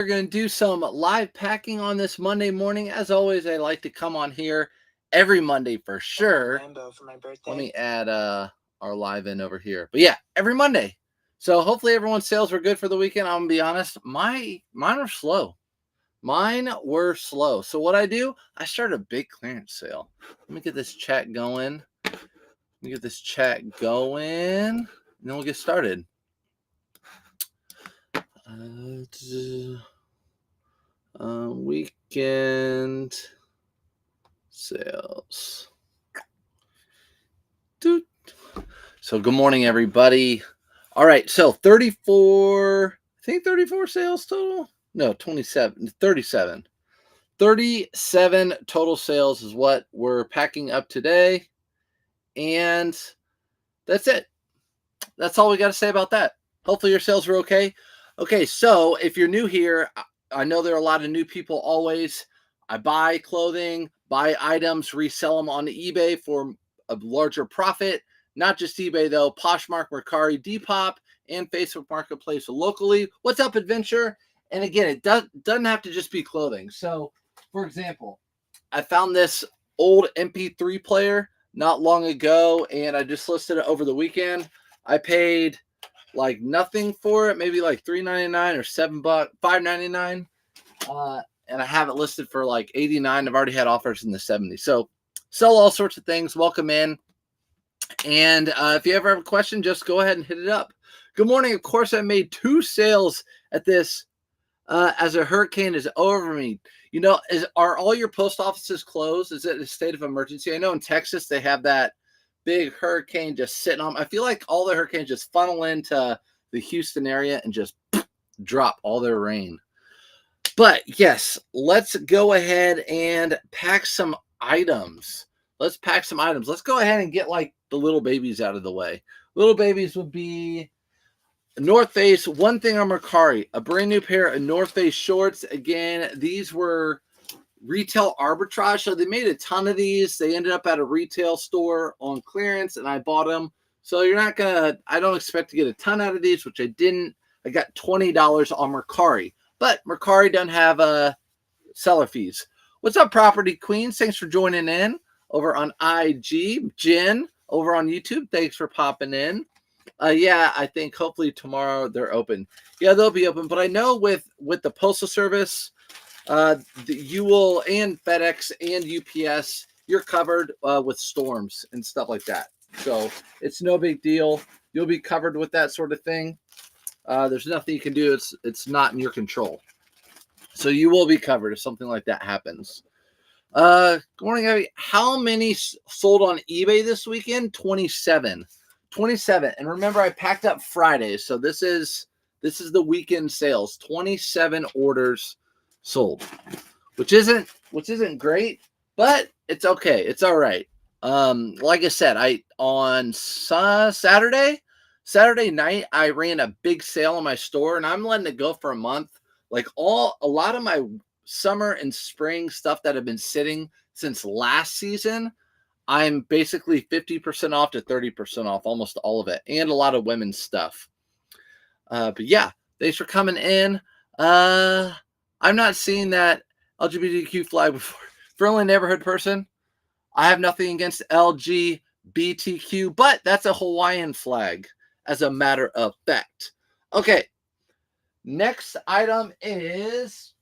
We're going to do some live packing on this Monday morning. As always, I like to come on here every Monday for sure. Lambo for my birthday. Let me add our live in over here. But yeah, every Monday. So hopefully everyone's sales were good for the weekend. I'm going to be honest, mine were slow. Mine were slow. So what I do, I start a big clearance sale. Let me get this chat going. And then we'll get started. Weekend sales. Doot. So good morning, everybody. All right, so 34, I think 34 sales total. No, 27, 37. 37 total sales is what we're packing up today. And that's it. That's all we got to say about that. Hopefully your sales were okay. Okay, so if you're new here, I know there are a lot of new people always. I buy clothing, buy items, resell them on eBay for a larger profit. Not just eBay though, Poshmark, Mercari, Depop, and Facebook Marketplace locally. What's up, Adventure? And again, it doesn't have to just be clothing. So, for example, I found this old MP3 player not long ago, and I just listed it over the weekend. I paid like nothing for it, maybe like $3.99 or $7, $5.99. And I have it listed for like $89. I've already had offers in the 70s. So sell all sorts of things. Welcome in. And if you ever have a question, just go ahead and hit it up. Good morning. Of course, I made 2 sales at this as a hurricane is over me. You know, are all your post offices closed? Is it a state of emergency? I know in Texas they have that big hurricane just sitting on. I feel like all the hurricanes just funnel into the Houston area and just drop all their rain. But yes, let's go ahead and pack some items. Let's go ahead and get like the little babies out of the way. Little babies would be North Face, one thing on Mercari, a brand new pair of North Face shorts. Again, these were retail arbitrage. So they made a ton of these. They ended up at a retail store on clearance and I bought them. So I don't expect to get a ton out of these, which I didn't. I got $20 on Mercari, but Mercari doesn't have seller fees. What's up, Property Queens? Thanks for joining in over on IG. Jen over on YouTube. Thanks for popping in. Yeah, I think hopefully tomorrow they're open. Yeah, they'll be open. But I know with the Postal Service, you will, and FedEx and UPS, you're covered with storms and stuff like that. So it's no big deal. You'll be covered with that sort of thing. There's nothing you can do. It's not in your control. So you will be covered if something like that happens. Good morning, Abby. How many sold on eBay this weekend? 27. 27. And remember, I packed up Friday. So this is the weekend sales. 27 orders sold, which isn't great, but it's okay. It's all right. Like I said, on Saturday night, I ran a big sale in my store and I'm letting it go for a month. Like a lot of my summer and spring stuff that have been sitting since last season, I'm basically 50% off to 30% off, almost all of it, and a lot of women's stuff. But yeah, thanks for coming in. I'm not seeing that LGBTQ flag before. Friendly neighborhood person. I have nothing against LGBTQ, but that's a Hawaiian flag, as a matter of fact. Okay, next item is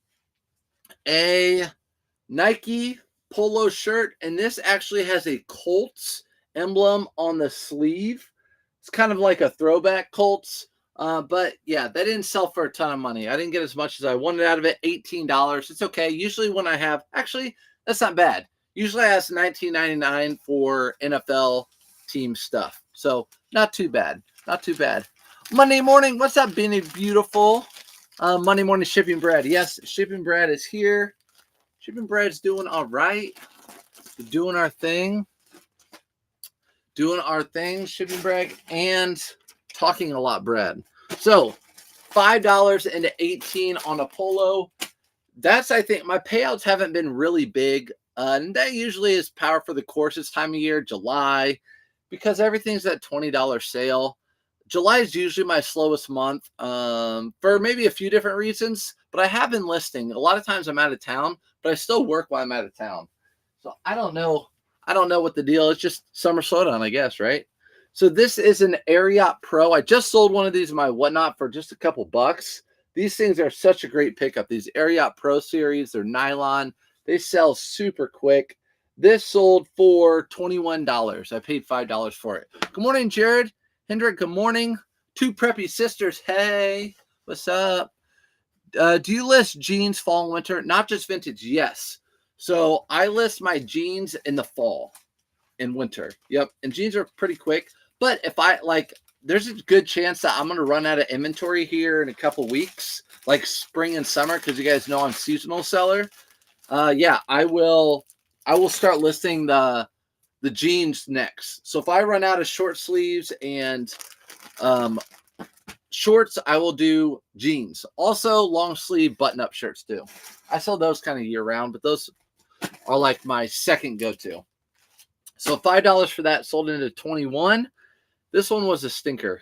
a Nike polo shirt, and this actually has a Colts emblem on the sleeve. It's kind of like a throwback Colts, but yeah, that didn't sell for a ton of money. I didn't get as much as I wanted out of it. $18. It's okay. Usually when I have, actually, that's not bad. Usually I ask $19.99 for NFL team stuff. So not too bad. Not too bad. Monday morning. What's up, Benny Beautiful? Monday morning shipping bread. Yes, shipping bread is here. Shipping bread's doing all right. We're doing our thing. Shipping bread and talking a lot bread. So $5 into 18 on a polo. That's, I think, my payouts haven't been really big. And that usually is power for the course this time of year, July, because everything's at $20 sale. July is usually my slowest month for maybe a few different reasons, but I have been listing. A lot of times I'm out of town, but I still work while I'm out of town. So I don't know. I don't know what the deal is. Just summer slowdown, I guess, right? So this is an Ariat Pro. I just sold one of these in my Whatnot for just a couple bucks. These things are such a great pickup. These Ariat Pro series, they're nylon. They sell super quick. This sold for $21. I paid $5 for it. Good morning, Jared. Hendrik, good morning. Two preppy sisters. Hey, what's up? Do you list jeans fall and winter? Not just vintage, yes. So I list my jeans in the fall and winter. Yep. And jeans are pretty quick. But if I like, there's a good chance that I'm going to run out of inventory here in a couple weeks, like spring and summer, because you guys know I'm seasonal seller. Yeah, I will start listing the jeans next. So if I run out of short sleeves and shorts, I will do jeans. Also, long sleeve button-up shirts too. I sell those kind of year round, but those are like my second go-to. So $5 for that, sold into 21. This one was a stinker.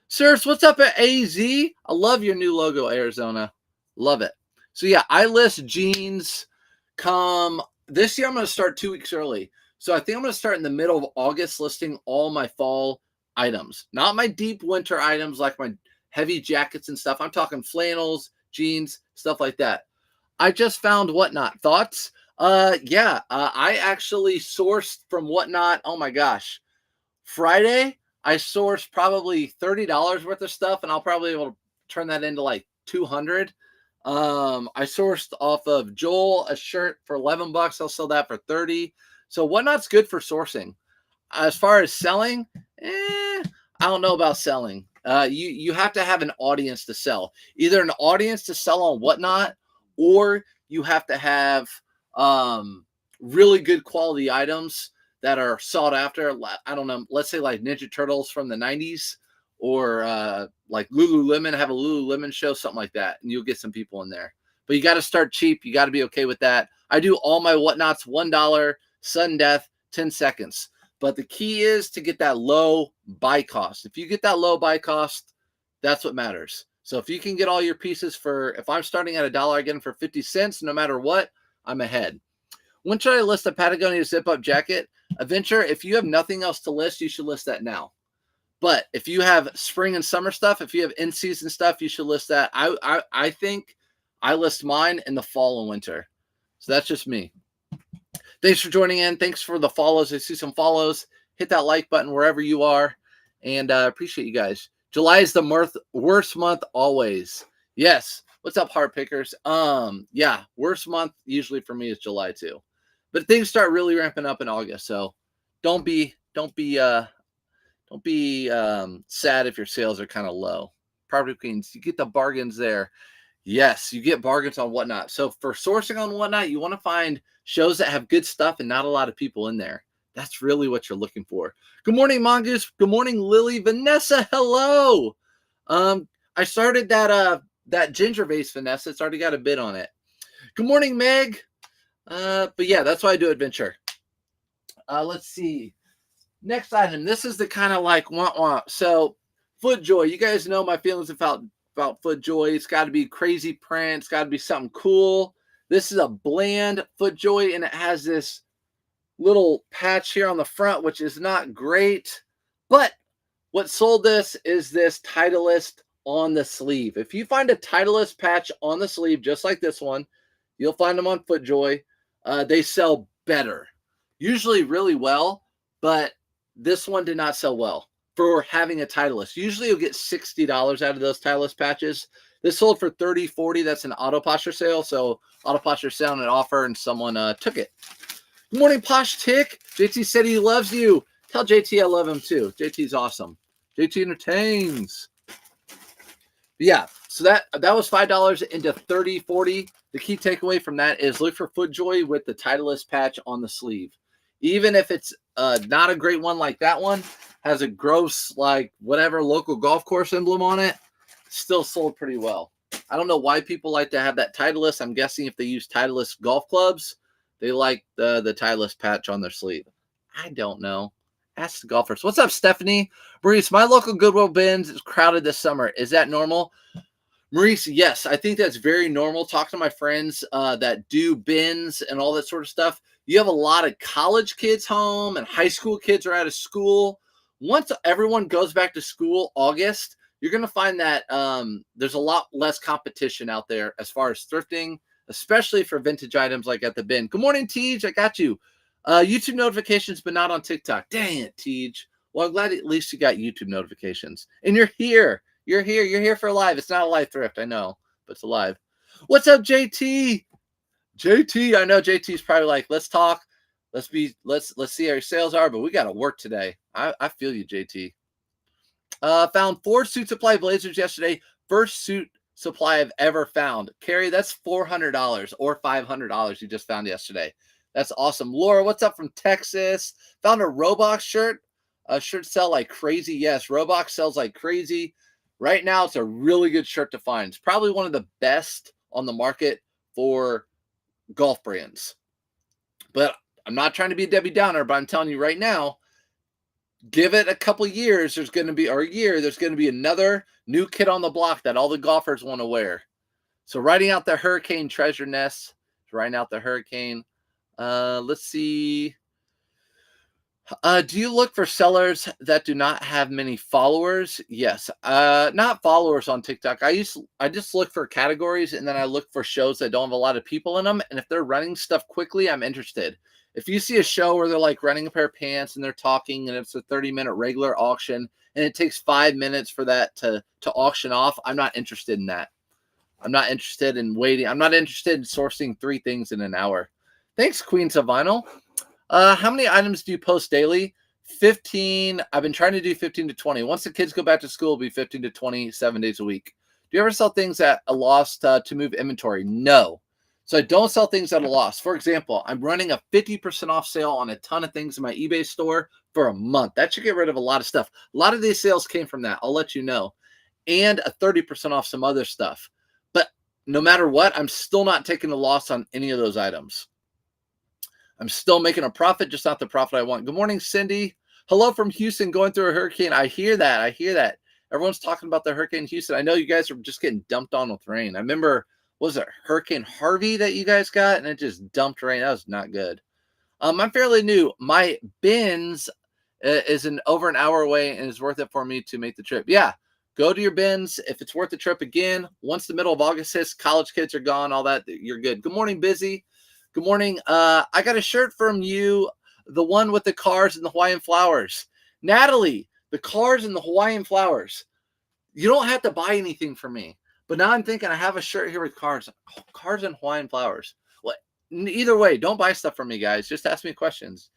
Sirs, what's up at AZ? I love your new logo, Arizona. Love it. So yeah, I list jeans come this year. I'm going to start 2 weeks early. So I think I'm going to start in the middle of August listing all my fall items, not my deep winter items like my heavy jackets and stuff. I'm talking flannels, jeans, stuff like that. I just found Whatnot. Thoughts? Yeah, I actually sourced from Whatnot. Oh my gosh. Friday, I sourced probably $30 worth of stuff, and I'll probably be able to turn that into like 200. I sourced off of Joel a shirt for 11 bucks. I'll sell that for 30. So Whatnot's good for sourcing. As far as selling, I don't know about selling. You have to have an audience to sell. Either an audience to sell on Whatnot, or you have to have really good quality items that are sought after. I don't know, let's say like Ninja Turtles from the 90s, or like Lululemon, have a Lululemon show, something like that, and you'll get some people in there. But you got to start cheap. You got to be okay with that. I do all my Whatnots $1, sudden death, 10 seconds. But the key is to get that low buy cost. If you get that low buy cost, that's what matters. So if you can get all your pieces for, if I'm starting at $1, I get them for 50 cents, no matter what, I'm ahead. When should I list a Patagonia zip-up jacket? Adventure, if you have nothing else to list, you should list that now. But if you have spring and summer stuff, if you have in-season stuff, you should list that. I think I list mine in the fall and winter. So that's just me. Thanks for joining in. Thanks for the follows. I see some follows. Hit that like button wherever you are. And I appreciate you guys. July is the worst month always. Yes. What's up, heart pickers? Yeah, worst month usually for me is July too. But things start really ramping up in August. So don't be sad if your sales are kind of low. Property Queens, you get the bargains there. Yes, you get bargains on Whatnot. So for sourcing on Whatnot, you want to find shows that have good stuff and not a lot of people in there. That's really what you're looking for. Good morning, Mongoose. Good morning, Lily. Vanessa, hello. I started that ginger vase, Vanessa. It's already got a bid on it. Good morning, Meg. But yeah, that's why I do adventure. Let's see. Next item. This is the kind of like want. So FootJoy. You guys know my feelings about FootJoy. It's got to be crazy print. It's got to be something cool. This is a bland FootJoy, and it has this little patch here on the front, which is not great. But what sold this is this Titleist on the sleeve. If you find a Titleist patch on the sleeve, just like this one, you'll find them on FootJoy. They sell better, usually really well, but this one did not sell well for having a Titleist. Usually you'll get $60 out of those Titleist patches. This sold for $30, $40. That's an auto posture sale. So auto posture selling an offer and someone took it. Good morning, Posh Tick. JT said he loves you. Tell JT I love him too. JT's awesome. JT entertains. Yeah, so that was $5 into $30, $40. The key takeaway from that is look for FootJoy with the Titleist patch on the sleeve. Even if it's not a great one like that one, has a gross, like, whatever local golf course emblem on it, still sold pretty well. I don't know why people like to have that Titleist. I'm guessing if they use Titleist golf clubs, they like the Titleist patch on their sleeve. I don't know. Ask the golfers. What's up, Stephanie? Maurice, my local Goodwill bins is crowded this summer. Is that normal? Maurice, yes, I think that's very normal. Talk to my friends that do bins and all that sort of stuff. You have a lot of college kids home and high school kids are out of school. Once everyone goes back to school, August, you're going to find that there's a lot less competition out there as far as thrifting, especially for vintage items like at the bin. Good morning, Tej. I got you. YouTube notifications, but not on TikTok. Dang it, Tej. Well, I'm glad at least you got YouTube notifications. And you're here. You're here. You're here for a live. It's not a live thrift, I know, but it's a live. What's up, JT? JT, I know JT's probably like, let's talk. Let's see how your sales are, but we got to work today. I feel you, JT. Found 4 suit supply blazers yesterday. First suit supply I've ever found. Carrie, that's $400 or $500 you just found yesterday. That's awesome. Laura, what's up from Texas? Found a Roblox shirt. Shirts sell like crazy. Yes, Roblox sells like crazy. Right now, it's a really good shirt to find. It's probably one of the best on the market for golf brands. But I'm not trying to be a Debbie Downer, but I'm telling you right now, give it a couple years, there's going to be another new kid on the block that all the golfers want to wear. So writing out the Hurricane Treasure Nest, writing out the Hurricane. Let's see. Do you look for sellers that do not have many followers? Yes. Not followers on TikTok. I just look for categories, and then I look for shows that don't have a lot of people in them. And if they're running stuff quickly, I'm interested. If you see a show where they're like running a pair of pants and they're talking and it's a 30-minute regular auction and it takes 5 minutes for that to auction off, I'm not interested in that. I'm not interested in waiting. I'm not interested in sourcing 3 things in an hour. Thanks, Queens of Vinyl. How many items do you post daily? 15. I've been trying to do 15 to 20. Once the kids go back to school, it'll be 15 to 20, 7 days a week. Do you ever sell things at a loss to move inventory? No. So I don't sell things at a loss. For example, I'm running a 50% off sale on a ton of things in my eBay store for a month. That should get rid of a lot of stuff. A lot of these sales came from that. I'll let you know. And a 30% off some other stuff. But no matter what, I'm still not taking a loss on any of those items. I'm still making a profit, just not the profit I want. Good morning, Cindy. Hello from Houston, going through a hurricane. I hear that. Everyone's talking about the hurricane in Houston. I know you guys are just getting dumped on with rain. I remember, was it Hurricane Harvey that you guys got? And it just dumped rain. That was not good. I'm fairly new. My bins is over an hour away and is worth it for me to make the trip. Yeah, go to your bins. If it's worth the trip again, once the middle of August hits, college kids are gone, all that, you're good. Good morning, Busy. Good morning. I got a shirt from you, the one with the cars and the Hawaiian flowers. Natalie, the cars and the Hawaiian flowers. You don't have to buy anything from me. But now I'm thinking I have a shirt here with cars and Hawaiian flowers. Well, either way, don't buy stuff from me, guys. Just ask me questions.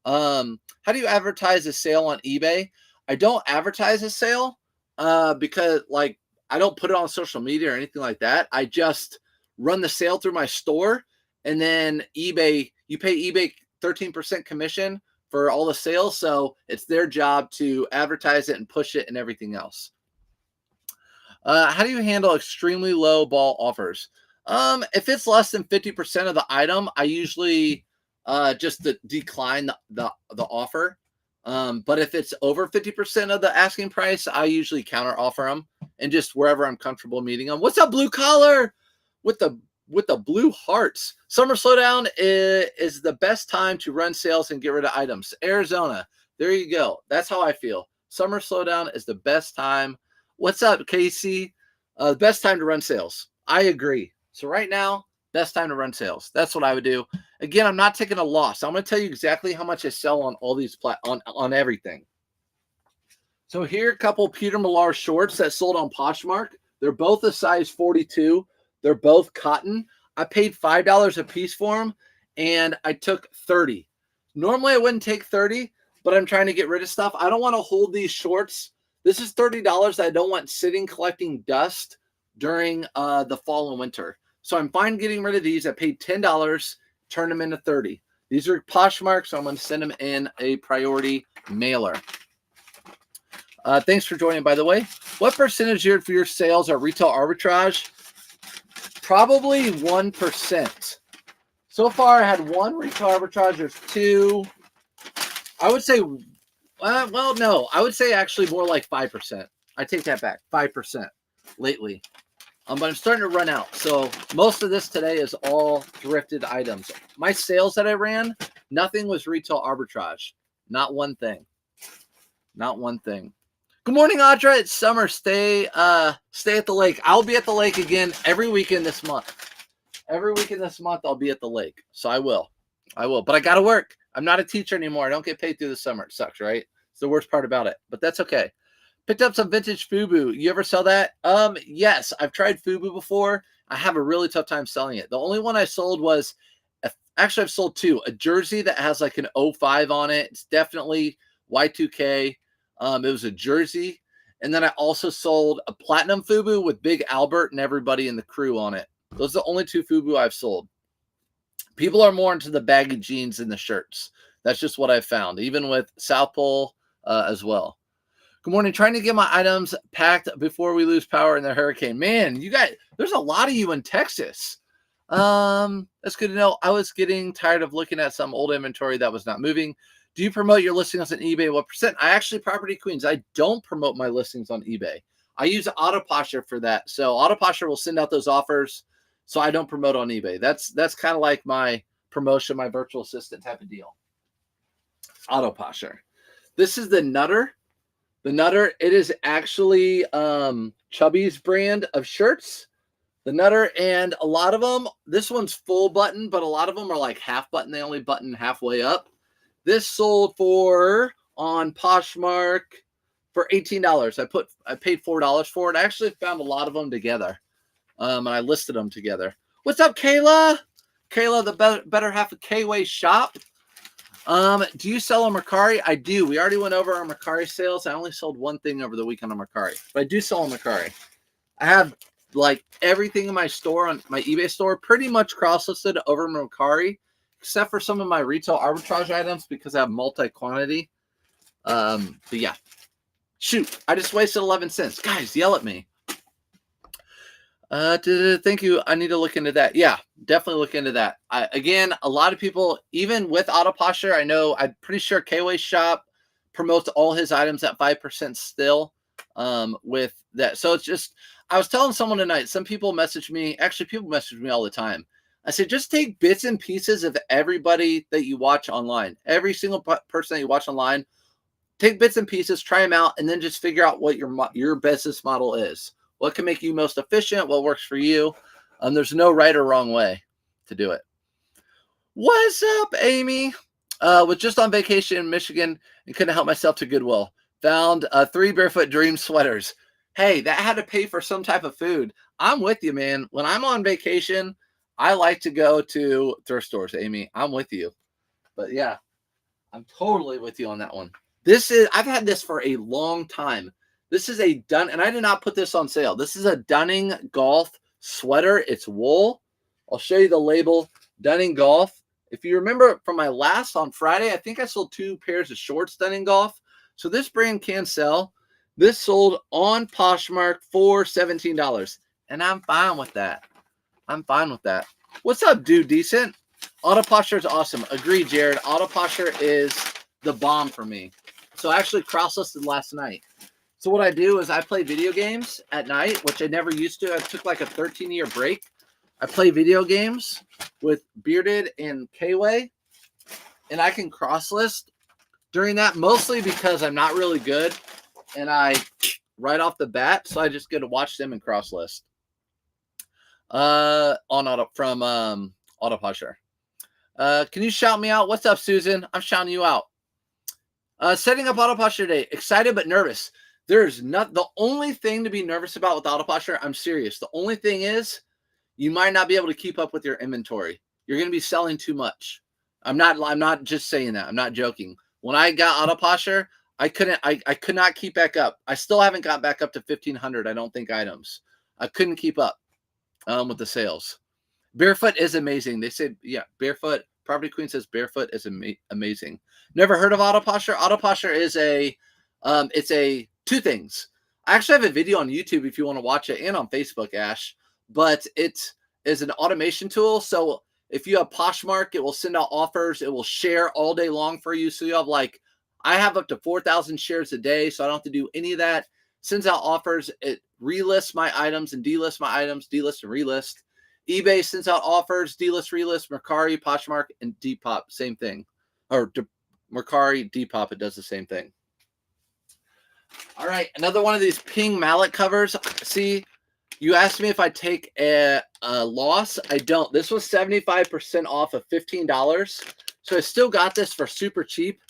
How do you advertise a sale on eBay? I don't advertise a sale because like I don't put it on social media or anything like that. I just run the sale through my store. And then eBay, you pay eBay 13% commission for all the sales. So it's their job to advertise it and push it and everything else. How do you handle extremely low ball offers? If it's less than 50% of the item, I usually just decline the offer. But if it's over 50% of the asking price, I usually counter offer them and just wherever I'm comfortable meeting them. What's up, blue collar? With the blue hearts. Summer slowdown is the best time to run sales and get rid of items. Arizona, there you go. That's how I feel. Summer slowdown is the best time. What's up, Casey? The best time to run sales. I agree. So right now, best time to run sales. That's what I would do. Again, I'm not taking a loss. I'm going to tell you exactly how much I sell on all these on everything. So here are a couple Peter Millar shorts that sold on Poshmark. They're both a size 42. They're both cotton. I paid $5 a piece for them, and I took 30. Normally, I wouldn't take 30, but I'm trying to get rid of stuff. I don't want to hold these shorts. This is $30 that I don't want sitting collecting dust during the fall and winter. So I'm fine getting rid of these. I paid $10, turned them into 30. These are Poshmark, so I'm going to send them in a priority mailer. Thanks for joining, by the way. What percentage of your sales are retail arbitrage? Probably 1%. So far, I had 1 retail arbitrage. There's 2. I would say Well, no, I would say actually more like 5%. I take that back, 5% lately. But I'm starting to run out. So most of this today is all thrifted items. My sales that I ran, nothing was retail arbitrage. Not one thing. Not one thing. Good morning, Audra. It's summer. Stay at the lake. I'll be at the lake again every weekend this month. Every weekend this month, I'll be at the lake. So I will. But I got to work. I'm not a teacher anymore. I don't get paid through the summer. It sucks, right? It's the worst part about it. But that's okay. Picked up some vintage FUBU. You ever sell that? Yes, I've tried FUBU before. I have a really tough time selling it. The only one I sold was, actually I've sold two. A jersey that has like an 05 on it. It's definitely Y2K. It was a jersey. And then I also sold a platinum FUBU with Big Albert and everybody in the crew on it. Those are the only two FUBU I've sold. People are more into the baggy jeans and the shirts. That's just what I've found, even with South Pole as well. Good morning. Trying to get my items packed before we lose power in the hurricane. Man, you guys, there's a lot of you in Texas. That's good to know. I was getting tired of looking at some old inventory that was not moving. Do you promote your listings on eBay? What percent? I actually, Property Queens, I don't promote my listings on eBay. I use Autoposture for that. So Autoposture will send out those offers. So I don't promote on eBay. That's kind of like my promotion, my virtual assistant type of deal. Autoposture. This is the Nutter. The Nutter, it is actually Chubby's brand of shirts. The Nutter, and a lot of them, this one's full button, but a lot of them are like half button. They only button halfway up. This sold for, on Poshmark, for $18. I paid $4 for it. I actually found a lot of them together, and I listed them together. What's up, Kayla? Kayla, the better half of K-Way Shop. Do you sell on Mercari? I do. We already went over our Mercari sales. I only sold one thing over the weekend on Mercari, but I do sell on Mercari. I have like everything in my store, on my eBay store, pretty much cross-listed over Mercari, except for some of my retail arbitrage items because I have multi-quantity. But yeah, shoot, I just wasted 11 cents. Guys, yell at me. Thank you. I need to look into that. Yeah, definitely look into that. Again, a lot of people, even with Autoposture, I know, I'm pretty sure K-Way Shop promotes all his items at 5% still with that. So it's just, I was telling someone tonight, some people message me, actually people message me all the time. I said, just take bits and pieces of everybody that you watch online. Every single person that you watch online, take bits and pieces, try them out, and then just figure out what your business model is. What can make you most efficient? What works for you? There's no right or wrong way to do it. What's up, Amy? Was just on vacation in Michigan and couldn't help myself to Goodwill. Found 3 Barefoot Dream sweaters. Hey, that had to pay for some type of food. I'm with you, man. When I'm on vacation, I like to go to thrift stores, Amy. I'm with you. But yeah, I'm totally with you on that one. I've had this for a long time. This is a Dunning, and I did not put this on sale. This is a Dunning Golf sweater. It's wool. I'll show you the label, Dunning Golf. If you remember from my last on Friday, I think I sold 2 pairs of shorts, Dunning Golf. So this brand can sell. This sold on Poshmark for $17, and I'm fine with that. I'm fine with that. What's up, Dude Decent? Autoposture is awesome. Agreed, Jared. Autoposture is the bomb for me. So I actually cross-listed last night. So what I do is I play video games at night, which I never used to. I took like a 13-year break. I play video games with Bearded and K-Way, and I can cross-list during that, mostly because I'm not really good, and I right off the bat, so I just get to watch them and cross-list from Autoposture. Can you shout me out? What's up, Susan? I'm shouting you out. Setting up Autoposture today. Excited but nervous. There's not the only thing to be nervous about with Autoposture. I'm serious. The only thing is you might not be able to keep up with your inventory. You're going to be selling too much. I'm not just saying that. I'm not joking. When I got Autoposture, I could not keep back up. I still haven't got back up to 1,500, I don't think, items. I couldn't keep up with the sales. Barefoot is amazing. They say, yeah, Barefoot. Property Queen says Barefoot is amazing. Never heard of Autoposture? Autoposture is it's two things. I actually have a video on YouTube if you want to watch it, and on Facebook, Ash. But it is an automation tool. So if you have Poshmark, it will send out offers. It will share all day long for you. So you have like I have up to 4,000 shares a day, so I don't have to do any of that. Sends out offers. It relists my items and delists my items, delist and relist. eBay sends out offers, delist, relist. Mercari, Poshmark, and Depop, same thing. Or Mercari, Depop, it does the same thing. All right, another one of these Ping mallet covers. See, you asked me if I take a loss. I don't. This was 75% off of $15. So I still got this for super cheap.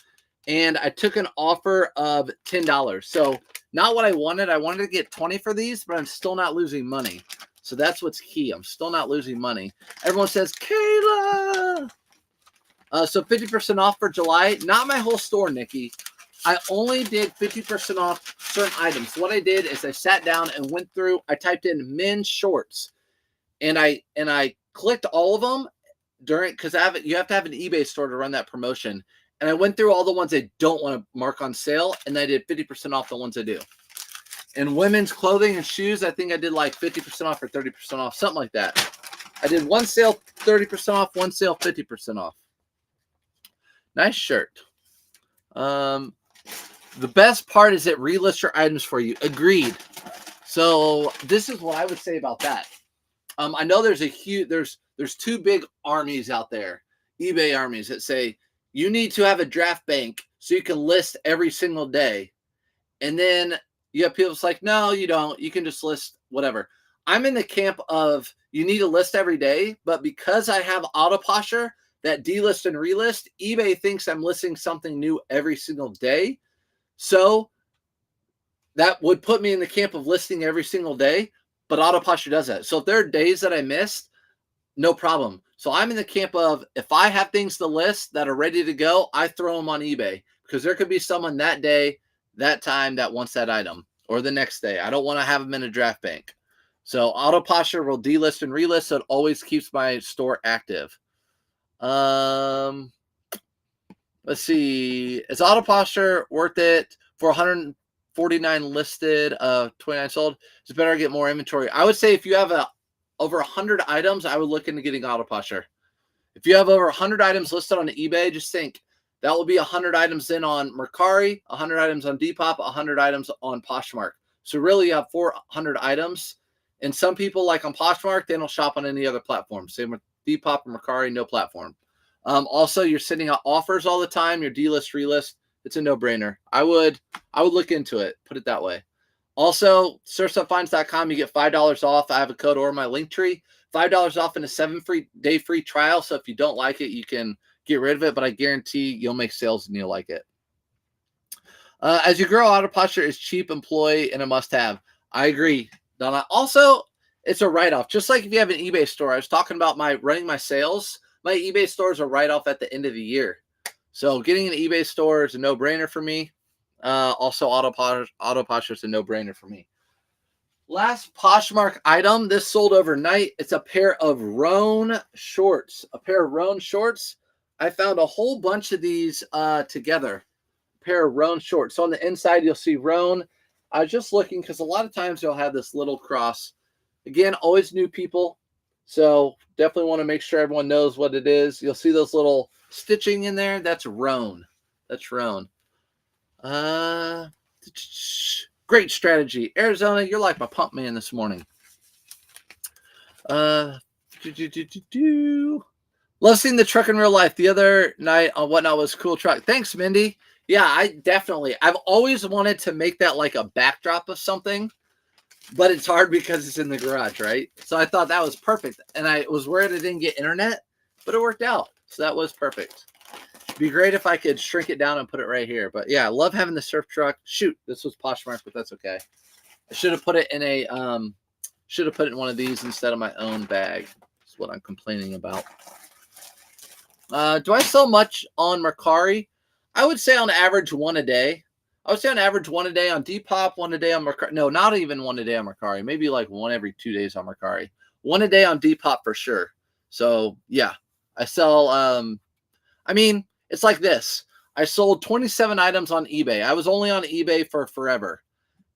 And I took an offer of $10. So not what I wanted. I wanted to get 20 for these, but I'm still not losing money. So that's what's key. I'm still not losing money. Everyone says, Kayla. So 50% off for July. Not my whole store, Nikki. I only did 50% off certain items. What I did is I sat down and went through. I typed in men's shorts, and I clicked all of them during, because you have to have an eBay store to run that promotion. And I went through all the ones I don't want to mark on sale, and I did 50% off the ones I do. And women's clothing and shoes, I think I did like 50% off or 30% off, something like that. I did one sale 30% off, one sale 50% off. Nice shirt. The best part is it relists your items for you. Agreed. So this is what I would say about that. I know there's there's two big armies out there, eBay armies, that say you need to have a draft bank so you can list every single day. And then you have people that's like, no, you don't. You can just list whatever. I'm in the camp of you need to list every day, but because I have Autoposher that delist and relist, eBay thinks I'm listing something new every single day. So that would put me in the camp of listing every single day, but Autoposture does that. So if there are days that I missed, no problem. So I'm in the camp of if I have things to list that are ready to go, I throw them on eBay because there could be someone that day, that time that wants that item, or the next day. I don't want to have them in a draft bank. So Autoposture will delist and relist, so it always keeps my store active. Let's see. Is Autoposture worth it for 149 listed, 29 sold? It's better to get more inventory. I would say if you have over 100 items, I would look into getting Autoposture. If you have over 100 items listed on eBay, just think that will be 100 items in on Mercari, 100 items on Depop, 100 items on Poshmark. So really you have 400 items. And some people, like on Poshmark, they don't shop on any other platform. Same with Depop and Mercari, no platform. Also, you're sending out offers all the time. Your delist, relist, it's a no-brainer. I would look into it. Put it that way. Also, surfstuffinds.com, you get $5 off. I have a code or my link tree. $5 off in a 7-day free trial. So if you don't like it, you can get rid of it. But I guarantee you'll make sales and you'll like it. As you grow, Autoposture is cheap employee and a must-have. I agree, Donna. Also, it's a write-off. Just like if you have an eBay store. I was talking about running my sales. My eBay store is a write-off at the end of the year. So getting an eBay store is a no-brainer for me. Also, Autoposture is a no-brainer for me. Last Poshmark item. This sold overnight. It's a pair of Roan shorts. I found a whole bunch of these together. A pair of Roan shorts. So on the inside, you'll see Roan. I was just looking because a lot of times you'll have this little cross. Again, always new people. So definitely want to make sure everyone knows what it is. You'll see those little stitching in there. That's Roan. That's Roan. Great strategy. Arizona, you're like my pump man this morning. Love seeing the truck in real life. The other night on Whatnot was a cool truck. Thanks, Mindy. Yeah, I've always wanted to make that like a backdrop of something. But it's hard because it's in the garage, right? So I thought that was perfect. And I was worried I didn't get internet, but it worked out. So that was perfect. It'd be great if I could shrink it down and put it right here. But yeah, I love having the surf truck. Shoot, this was Poshmark, but that's okay. I should have put it in in one of these instead of my own bag. That's what I'm complaining about. Do I sell much on Mercari? I would say on average one a day. I would say on average one a day on Depop, one a day on Mercari. No, not even one a day on Mercari. Maybe like one every 2 days on Mercari. One a day on Depop for sure. So yeah, I sell. It's like this. I sold 27 items on eBay. I was only on eBay for forever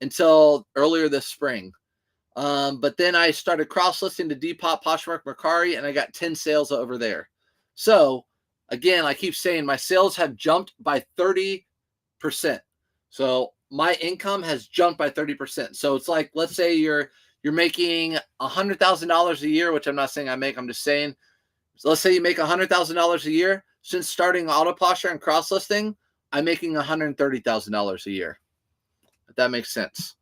until earlier this spring. But then I started cross-listing to Depop, Poshmark, Mercari, and I got 10 sales over there. So again, I keep saying my sales have jumped by 30 So my income has jumped by 30%. So it's like, let's say you're making $100,000 a year, which I'm not saying I make, I'm just saying, so let's say you make $100,000 a year. Since starting auto posture and cross listing, I'm making $130,000 a year. If that makes sense.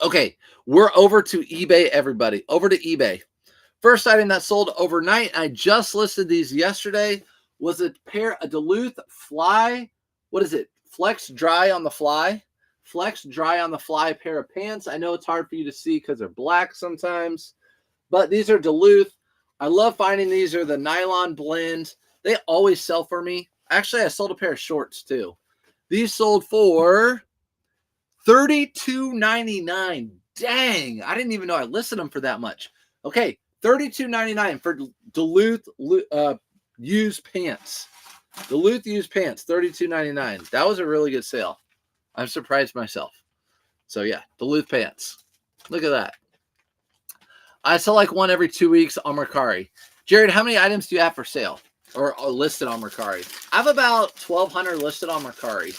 Okay, we're over to eBay, everybody. Over to eBay. First item that sold overnight, I just listed these yesterday, was a Duluth Fly. What is it? Flex Dry on the Fly. Flex Dry on the Fly pair of pants. I know it's hard for you to see because they're black sometimes, but these are Duluth. I love finding these are the nylon blend. They always sell for me. Actually, I sold a pair of shorts too. These sold for $32.99. Dang, I didn't even know I listed them for that much. Okay, $32.99 for Duluth used pants. Duluth used pants, $32.99. That was a really good sale. I'm surprised myself. So yeah, Duluth pants. Look at that. I sell like one every 2 weeks on Mercari. Jared, how many items do you have for sale or listed on Mercari? I have about 1,200 listed on Mercari.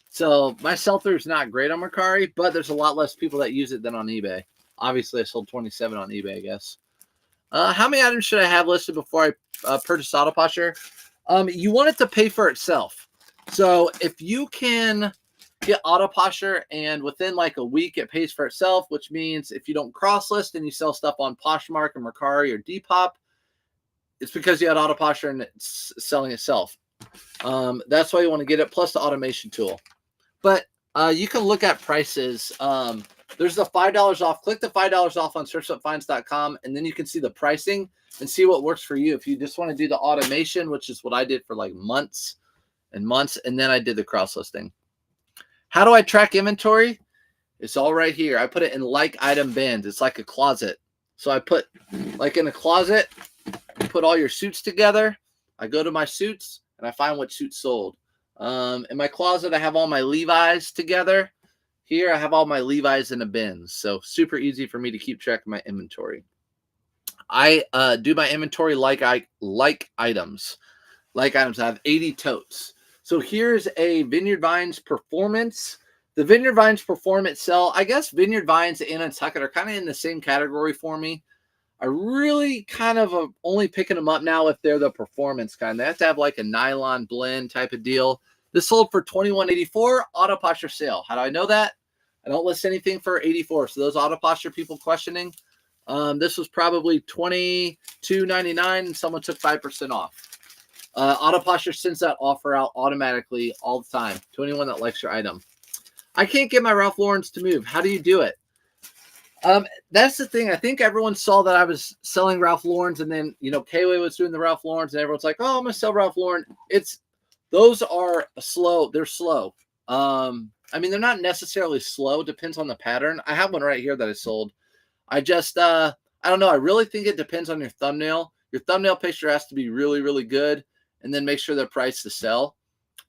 So my sell-through is not great on Mercari, but there's a lot less people that use it than on eBay. Obviously, I sold 27 on eBay, I guess. How many items should I have listed before I purchase auto posture? You want it to pay for itself. So if you can get auto posture and within like a week it pays for itself, which means if you don't cross list and you sell stuff on Poshmark or Mercari or Depop, it's because you had auto posture and it's selling itself. That's why you want to get it, plus the automation tool. But you can look at prices. There's the $5 off. Click the $5 off on searchupfinds.com, and then you can see the pricing and see what works for you. If you just want to do the automation, which is what I did for like months and months, and then I did the cross listing. How do I track inventory? It's all right here. I put it in like item bins. It's like a closet. So I put like in a closet, you put all your suits together. I go to my suits and I find what suits sold. In my closet, I have all my Levi's together. Here, I have all my Levi's in a bin. So super easy for me to keep track of my inventory. I do my inventory like items. Like items, I have 80 totes. So here's a Vineyard Vines Performance. The Vineyard Vines Performance sell, I guess Vineyard Vines and Nantucket are kind of in the same category for me. I really kind of only picking them up now if they're the performance kind. They have to have like a nylon blend type of deal. This sold for $21.84, auto posture sale. How do I know that? I don't list anything for $84. So those auto posture people questioning, this was probably $22.99 and someone took 5% off. Auto posture sends that offer out automatically all the time to anyone that likes your item. I can't get my Ralph Lauren's to move. How do you do it? That's the thing. I think everyone saw that I was selling Ralph Lauren's, and then, you know, K-Way was doing the Ralph Lauren's, and everyone's like, oh, I'm going to sell Ralph Lauren. Those are slow. They're slow. I mean, they're not necessarily slow. Depends on the pattern. I have one right here that I sold. I just, I don't know. I really think it depends on your thumbnail. Your thumbnail picture has to be really, really good, and then make sure they're priced to sell.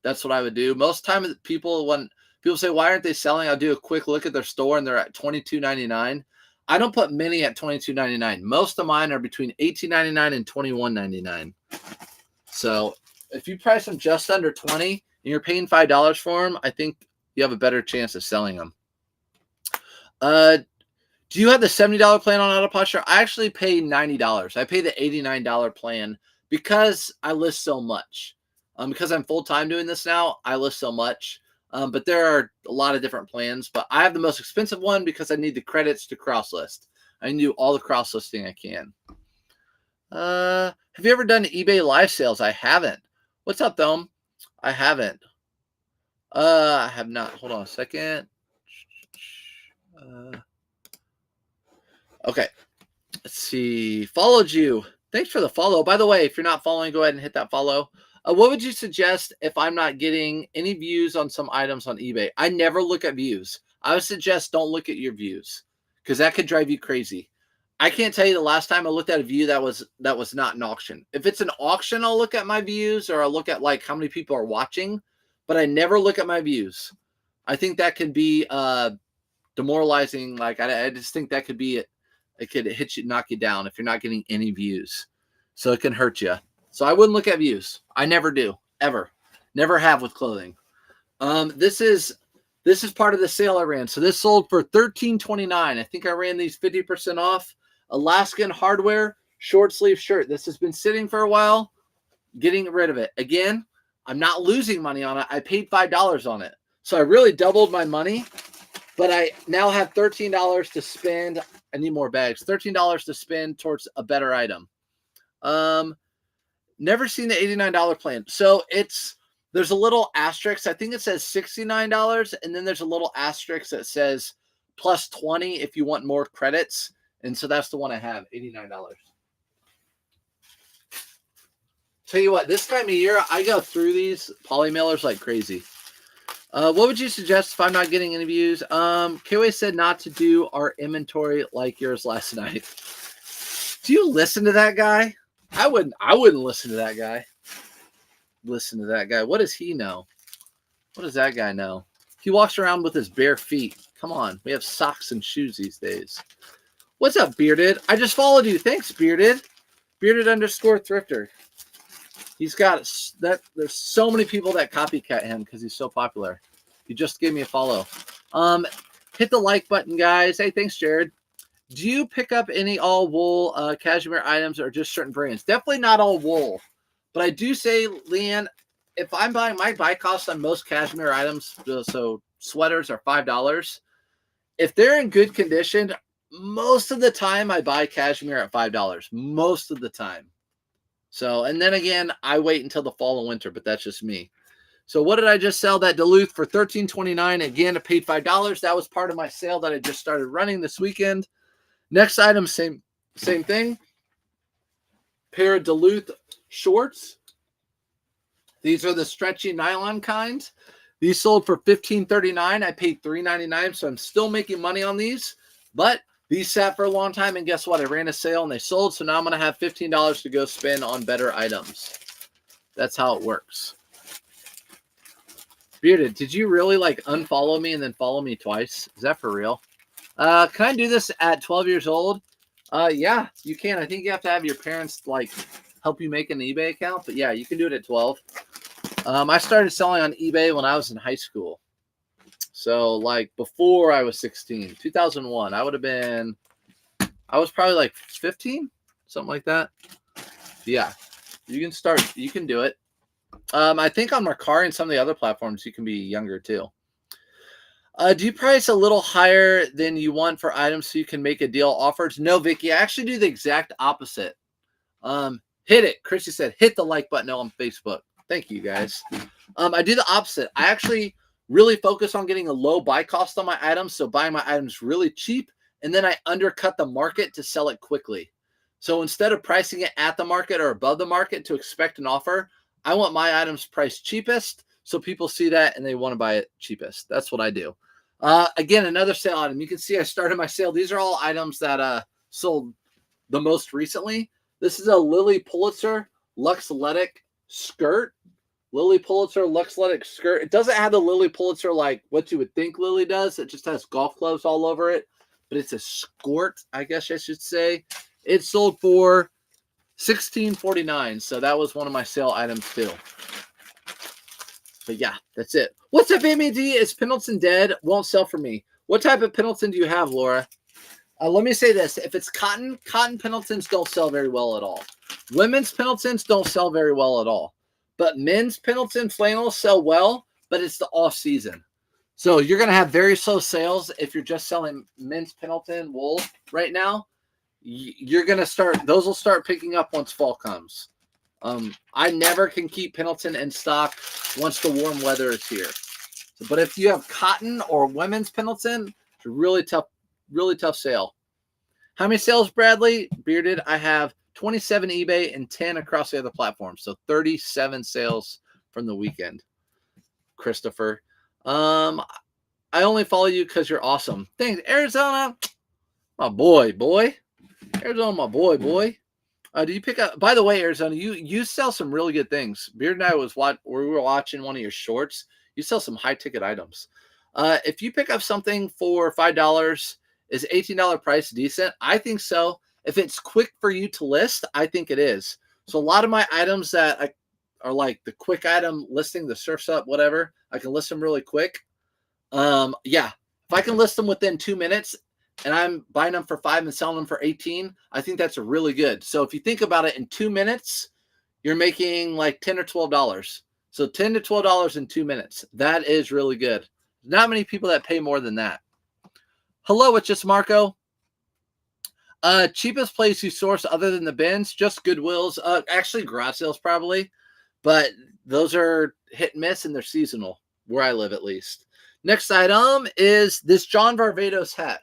That's what I would do. Most time when people say, why aren't they selling? I'll do a quick look at their store and they're at $22.99. I don't put many at $22.99. Most of mine are between $18.99 and $21.99. So if you price them just under $20 and you're paying $5 for them, I think you have a better chance of selling them. Do you have the $70 plan on auto posture? I actually pay $90. I pay the $89 plan because I list so much. Because I'm full-time doing this now, I list so much. But there are a lot of different plans. But I have the most expensive one because I need the credits to cross-list. I can do all the cross-listing I can. Have you ever done eBay live sales? I haven't. What's up, Dome? I haven't. I have not. Hold on a second. Okay. Let's see. Followed you. Thanks for the follow. By the way, if you're not following, go ahead and hit that follow. What would you suggest if I'm not getting any views on some items on eBay? I never look at views. I would suggest don't look at your views because that could drive you crazy. I can't tell you the last time I looked at a view that was not an auction. If it's an auction, I'll look at my views or I'll look at like how many people are watching, but I never look at my views. I think that could be demoralizing. Like I just think that could be it. It could hit you, knock you down if you're not getting any views. So it can hurt you. So I wouldn't look at views. I never do, ever. Never have with clothing. This is part of the sale I ran. So this sold for $13.29. I think I ran these 50% off. Alaskan hardware short sleeve shirt. This has been sitting for a while. Getting rid of it. Again, I'm not losing money on it. I paid $5 on it. So I really doubled my money, but I now have $13 to spend. I need more bags. $13 to spend towards a better item. Never seen the $89 plan. So there's a little asterisk. I think it says $69, and then there's a little asterisk that says plus 20 if you want more credits. And so that's the one I have, $89. Tell you what, this time of year, I go through these poly mailers like crazy. What would you suggest if I'm not getting any views? KOA said not to do our inventory like yours last night. Do you listen to that guy? I wouldn't listen to that guy. Listen to that guy. What does he know? What does that guy know? He walks around with his bare feet. Come on. We have socks and shoes these days. What's up, Bearded? I just followed you. Thanks, Bearded. Bearded_thrifter. He's got that. There's so many people that copycat him because he's so popular. He just gave me a follow. Hit the like button, guys. Hey, thanks, Jared. Do you pick up any all wool cashmere items or just certain brands? Definitely not all wool. But I do say, Leanne, if I'm buying, my buy cost on most cashmere items, so sweaters are $5. If they're in good condition, most of the time I buy cashmere at $5. Most of the time. So, and then again, I wait until the fall and winter, but that's just me. So what did I just sell? That Duluth for $13.29. Again, I paid $5. That was part of my sale that I just started running this weekend. Next item, same thing. Pair of Duluth shorts. These are the stretchy nylon kinds. These sold for $15.39. I paid $3.99, so I'm still making money on these. But these sat for a long time, and guess what? I ran a sale, and they sold, so now I'm going to have $15 to go spend on better items. That's how it works. Bearded, did you really like unfollow me and then follow me twice? Is that for real? Can I do this at 12 years old? Yeah, you can. I think you have to have your parents like help you make an eBay account, but yeah, you can do it at 12. I started selling on eBay when I was in high school. So like before I was 16, 2001, I was probably like 15, something like that. Yeah, you can start, you can do it. I think on Mercari and some of the other platforms, you can be younger too. Do you price a little higher than you want for items so you can make a deal offers? No, Vicky, I actually do the exact opposite. Hit it. Christy said, hit the like button on Facebook. Thank you, guys. I do the opposite. I actually really focus on getting a low buy cost on my items, so buying my items really cheap, and then I undercut the market to sell it quickly. So instead of pricing it at the market or above the market to expect an offer, I want my items priced cheapest so people see that and they want to buy it cheapest. That's what I do. Again, another sale item. You can see I started my sale. These are all items that sold the most recently. This is a Lily Pulitzer Luxletic skirt. Lily Pulitzer Luxletic skirt. It doesn't have the Lily Pulitzer like what you would think Lily does. It just has golf clubs all over it. But it's a skirt, I guess I should say. It sold for $16.49. So that was one of my sale items too. But yeah, that's it. What's up, MAD? Is Pendleton dead? Won't sell for me. What type of Pendleton do you have, Laura? Let me say this. If it's cotton Pendletons don't sell very well at all. Women's Pendletons don't sell very well at all. But men's Pendleton flannels sell well, but it's the off season. So you're going to have very slow sales if you're just selling men's Pendleton wool right now. You're going to start, those will start picking up once fall comes. I never can keep Pendleton in stock once the warm weather is here. So, but if you have cotton or women's Pendleton, it's a really tough sale. How many sales, Bradley? Bearded, I have 27 eBay and 10 across the other platforms. So 37 sales from the weekend. Christopher. I only follow you because you're awesome. Thanks, Arizona. My boy. Arizona, my boy. Do you pick up, by the way, Arizona, you sell some really good things. Beard and I we were watching one of your shorts. You sell some high ticket items. If you pick up something for $5, is $18 price decent? I think so. If it's quick for you to list, I think it is. So a lot of my items that are like the quick item listing, the Surf's Up, whatever. I can list them really quick. Yeah, if I can list them within 2 minutes and I'm buying them for 5 and selling them for 18, I think that's really good. So if you think about it, in 2 minutes, you're making like $10 or $12. So $10 to $12 in 2 minutes. That is really good. Not many people that pay more than that. Hello, it's just Marco. Cheapest place you source other than the bins, just Goodwills. Actually, garage sales probably, but those are hit and miss and they're seasonal where I live, at least. Next item is this John Varvatos hat.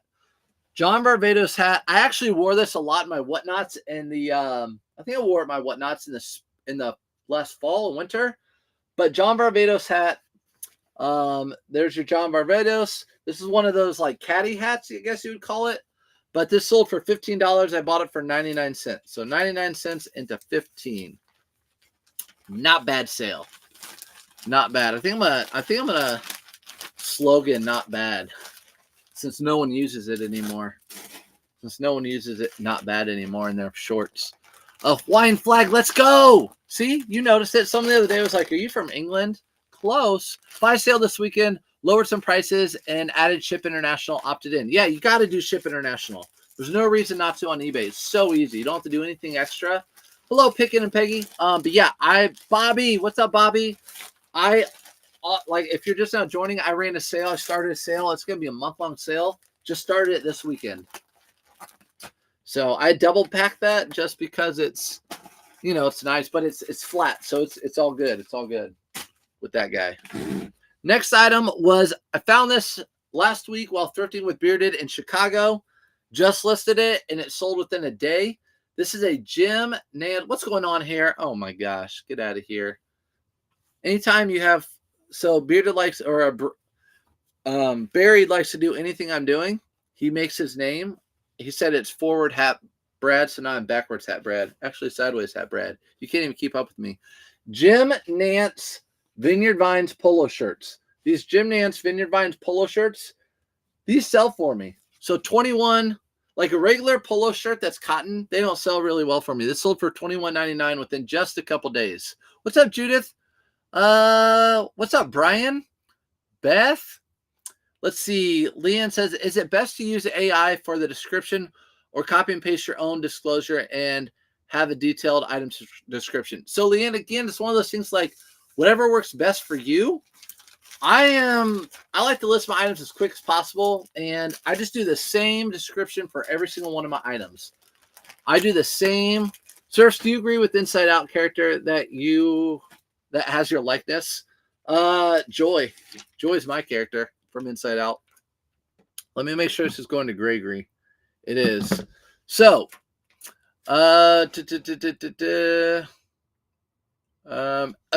John Varvatos hat. I actually wore this a lot in my whatnots in the. I think I wore it in my whatnots in the last fall and winter. But John Varvatos hat. There's your John Varvatos. This is one of those like caddy hats, I guess you would call it. But this sold for $15. I bought it for 99 cents. So 99 cents into 15. Not bad sale. Not bad. I think I'm gonna slogan not bad. Since no one uses it anymore. Since no one uses it not bad anymore in their shorts. A Hawaiian flag, let's go! See, you noticed it. Someone the other day was like, are you from England? Close. Buy sale this weekend, lowered some prices, and added Ship International, opted in. Yeah, you got to do Ship International. There's no reason not to on eBay. It's so easy. You don't have to do anything extra. Hello, Pickett and Peggy. But yeah, Bobby, what's up, Bobby? Like, if you're just now joining, I ran a sale. I started a sale. It's going to be a month-long sale. Just started it this weekend. So I double packed that just because it's, you know, it's nice, but it's flat. So it's all good. It's all good with that guy. Next item was, I found this last week while thrifting with Bearded in Chicago. Just listed it and it sold within a day. This is a Jim Nant. What's going on here? Oh my gosh, get out of here. Anytime you have, so Bearded likes, or Buried likes to do anything I'm doing. He makes his name. He said it's forward hat Brad, so now I'm backwards hat Brad. Actually, sideways hat Brad. You can't even keep up with me. Jim Nance Vineyard Vines polo shirts. These Jim Nance Vineyard Vines polo shirts, these sell for me. So 21, like a regular polo shirt that's cotton, they don't sell really well for me. This sold for $21.99 within just a couple days. What's up, Judith? What's up, Brian? Beth? Let's see. Leanne says, is it best to use AI for the description or copy and paste your own disclosure and have a detailed item description? So, Leanne, again, it's one of those things like whatever works best for you. I like to list my items as quick as possible, and I just do the same description for every single one of my items. I do the same. Surfs, do you agree with Inside Out character that has your likeness? Joy. Joy's my character from Inside Out. Let me make sure this is going to Gregory. It is. So, as